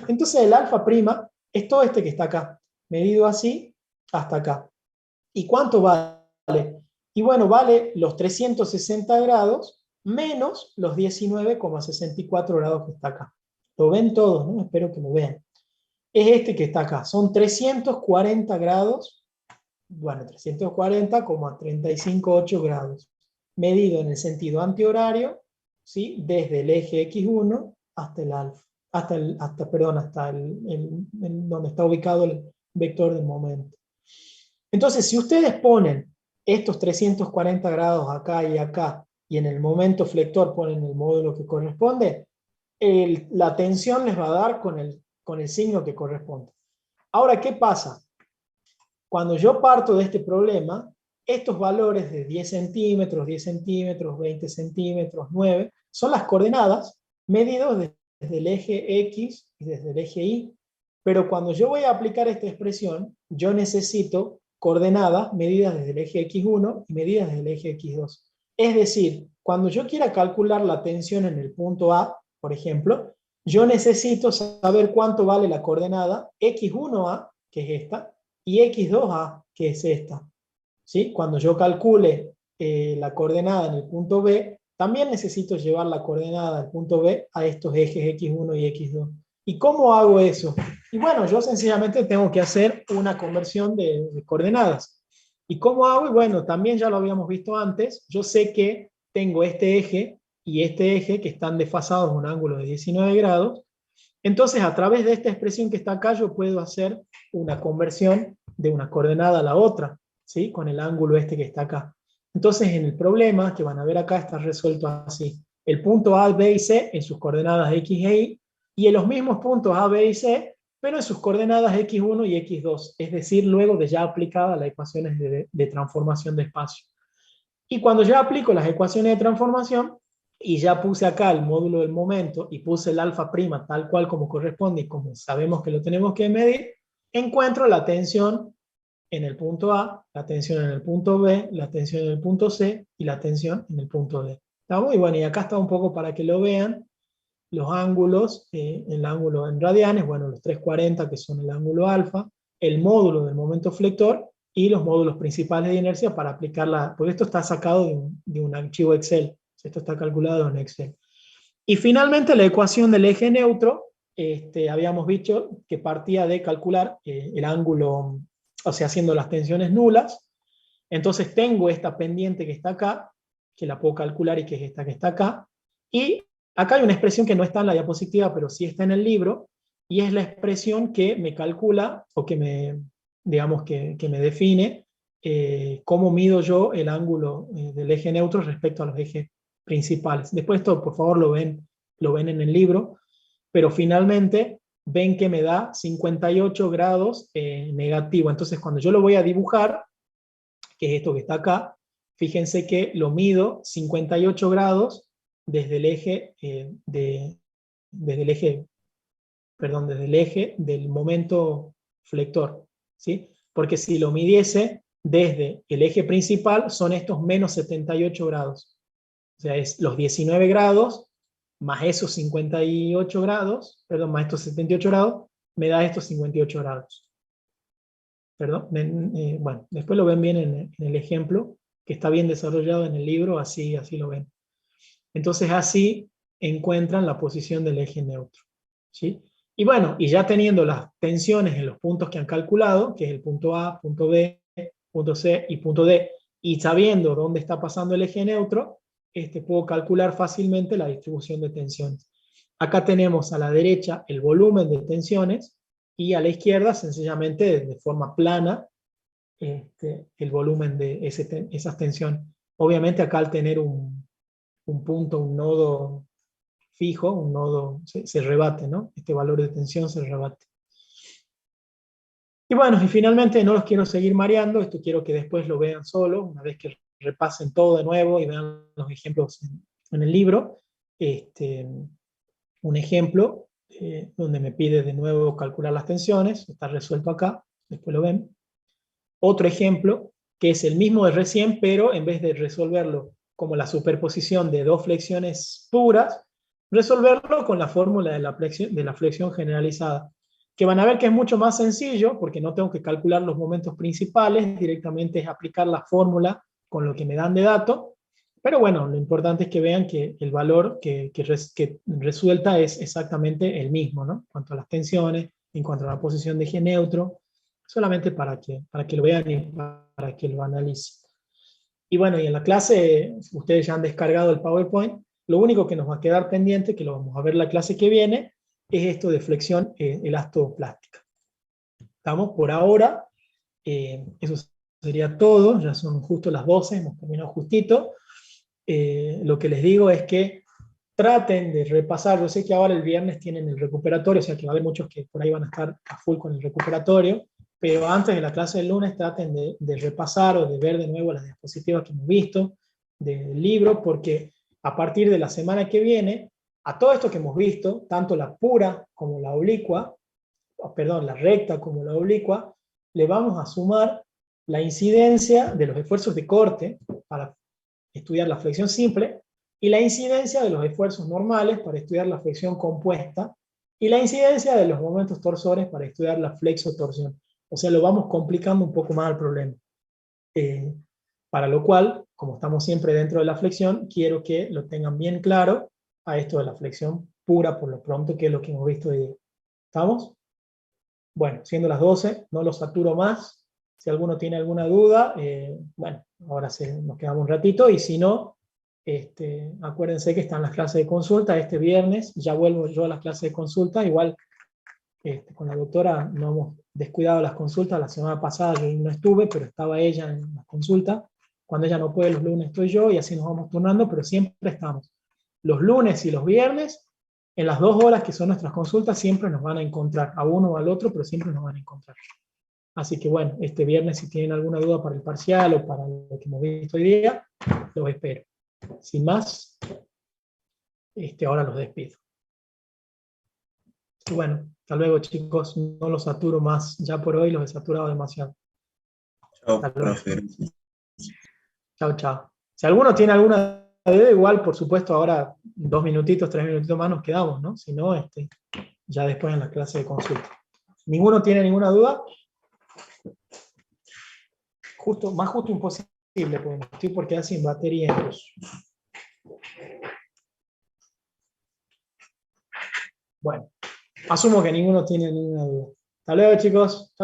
Entonces el alfa prima es todo este que está acá, medido así hasta acá. ¿Y cuánto vale? Y bueno, vale los 360 grados menos los 19,64 grados que está acá. Lo ven todos, ¿no? Espero que lo vean. Es este que está acá, son 340 grados, bueno, 340,358 grados, medido en el sentido antihorario, ¿sí? Desde el eje X1 hasta el alfa, hasta donde está ubicado el vector del momento. Entonces, si ustedes ponen estos 340 grados acá y acá, y en el momento flector ponen el módulo que corresponde, la tensión les va a dar con el signo que corresponde. Ahora, ¿qué pasa? Cuando yo parto de este problema, estos valores de 10 centímetros, 10 centímetros, 20 centímetros, 9, son las coordenadas medidos desde el eje X y desde el eje Y. Pero cuando yo voy a aplicar esta expresión, yo necesito coordenadas medidas desde el eje X1 y medidas desde el eje X2. Es decir, cuando yo quiera calcular la tensión en el punto A, por ejemplo, yo necesito saber cuánto vale la coordenada x1a, que es esta, y x2a, que es esta. ¿Sí? Cuando yo calcule la coordenada en el punto B, también necesito llevar la coordenada del punto B a estos ejes x1 y x2. ¿Y cómo hago eso? Y bueno, yo sencillamente tengo que hacer una conversión de coordenadas. ¿Y cómo hago? Y bueno, también ya lo habíamos visto antes. Yo sé que tengo este eje y este eje que están desfasados en un ángulo de 19 grados. Entonces, a través de esta expresión que está acá, yo puedo hacer una conversión de una coordenada a la otra, ¿sí? Con el ángulo este que está acá. Entonces, en el problema que van a ver acá está resuelto así. El punto A, B y C en sus coordenadas X e Y, y en los mismos puntos A, B y C, pero en sus coordenadas X1 y X2, es decir, luego de ya aplicada las ecuaciones de transformación de espacio. Y cuando ya aplico las ecuaciones de transformación, y ya puse acá el módulo del momento, y puse el alfa prima tal cual como corresponde, y como sabemos que lo tenemos que medir, encuentro la tensión en el punto A, la tensión en el punto B, la tensión en el punto C, y la tensión en el punto D. Está muy bueno, y acá está un poco para que lo vean, los ángulos, el ángulo en radianes, bueno, los 340 que son el ángulo alfa, el módulo del momento flector y los módulos principales de inercia para aplicarla, porque esto está sacado de un archivo Excel, esto está calculado en Excel. Y finalmente la ecuación del eje neutro, habíamos dicho que partía de calcular el ángulo, o sea, haciendo las tensiones nulas. Entonces tengo esta pendiente que está acá, que la puedo calcular y que es esta que está acá, y acá hay una expresión que no está en la diapositiva, pero sí está en el libro, y es la expresión que me calcula, o que me, digamos, que me define cómo mido yo el ángulo del eje neutro respecto a los ejes principales. Después esto, por favor, lo ven en el libro, pero finalmente ven que me da 58 grados negativo. Entonces, cuando yo lo voy a dibujar, que es esto que está acá, fíjense que lo mido 58 grados desde el eje, desde el eje, perdón, desde el eje del momento flector, ¿sí? Porque si lo midiese desde el eje principal, son estos menos 78 grados. O sea, es los 19 grados más esos 58 grados, perdón, más estos 78 grados, me da estos 58 grados. Perdón, bueno, después lo ven bien en el ejemplo, que está bien desarrollado en el libro, así lo ven. Entonces así encuentran la posición del eje neutro, ¿sí? Y bueno, y ya teniendo las tensiones en los puntos que han calculado, que es el punto A, punto B, punto C y punto D, y sabiendo dónde está pasando el eje neutro, puedo calcular fácilmente la distribución de tensiones. Acá tenemos a la derecha el volumen de tensiones, y a la izquierda, sencillamente, de forma plana, el volumen de esas tensiones. Obviamente acá al tener un punto, un nodo fijo, un nodo se rebate, ¿no? Este valor de tensión se rebate. Y bueno, y finalmente no los quiero seguir mareando, esto quiero que después lo vean solo, una vez que repasen todo de nuevo y vean los ejemplos en el libro. Un ejemplo donde me pide de nuevo calcular las tensiones, está resuelto acá, después lo ven. Otro ejemplo, que es el mismo de recién, pero en vez de resolverlo como la superposición de dos flexiones puras, resolverlo con la fórmula de la flexión generalizada, que van a ver que es mucho más sencillo, porque no tengo que calcular los momentos principales, directamente es aplicar la fórmula con lo que me dan de dato, pero bueno, lo importante es que vean que el valor que resuelta es exactamente el mismo, ¿no? En cuanto a las tensiones, en cuanto a la posición de eje neutro, solamente para que lo vean y para que lo analicen. Y bueno, y en la clase, ustedes ya han descargado el PowerPoint, lo único que nos va a quedar pendiente, que lo vamos a ver la clase que viene, es esto de flexión elastoplástica. Estamos por ahora, eso sería todo, ya son justo las 12, hemos terminado justito. Lo que les digo es que traten de repasar, yo sé que ahora el viernes tienen el recuperatorio, o sea que va a haber muchos que por ahí van a estar a full con el recuperatorio, pero antes de la clase del lunes traten de repasar o de ver de nuevo las diapositivas que hemos visto del libro, porque a partir de la semana que viene, a todo esto que hemos visto, tanto la pura como la oblicua, perdón, la recta como la oblicua, le vamos a sumar la incidencia de los esfuerzos de corte para estudiar la flexión simple y la incidencia de los esfuerzos normales para estudiar la flexión compuesta, y la incidencia de los momentos torsores para estudiar la flexotorsión. O sea, lo vamos complicando un poco más el problema. Para lo cual, como estamos siempre dentro de la flexión, quiero que lo tengan bien claro a esto de la flexión pura por lo pronto, que es lo que hemos visto hoy día. ¿Estamos? Bueno, siendo las 12, no los saturo más. Si alguno tiene alguna duda, bueno, ahora nos quedamos un ratito, y si no, acuérdense que están las clases de consulta este viernes, ya vuelvo yo a las clases de consulta, igual con la doctora no hemos descuidado las consultas, la semana pasada yo no estuve, pero estaba ella en la consulta, cuando ella no puede los lunes estoy yo, y así nos vamos turnando, pero siempre estamos. Los lunes y los viernes, en las 2 horas que son nuestras consultas, siempre nos van a encontrar, a uno o al otro, pero siempre nos van a encontrar. Así que bueno, este viernes si tienen alguna duda para el parcial o para lo que hemos visto hoy día, los espero. Sin más, ahora los despido. Y bueno, hasta luego chicos, no los saturo más, ya por hoy los he saturado demasiado. Chao, Hasta luego. profe. Chao, chao. Si alguno tiene alguna duda, igual por supuesto ahora 2 minutitos, 3 minutitos más nos quedamos, ¿no? Si no, ya después en la clase de consulta. ¿Ninguno tiene ninguna duda? Más justo imposible, porque me estoy por quedar sin batería incluso. Bueno, asumo que ninguno tiene ninguna duda. Hasta luego chicos. Chao.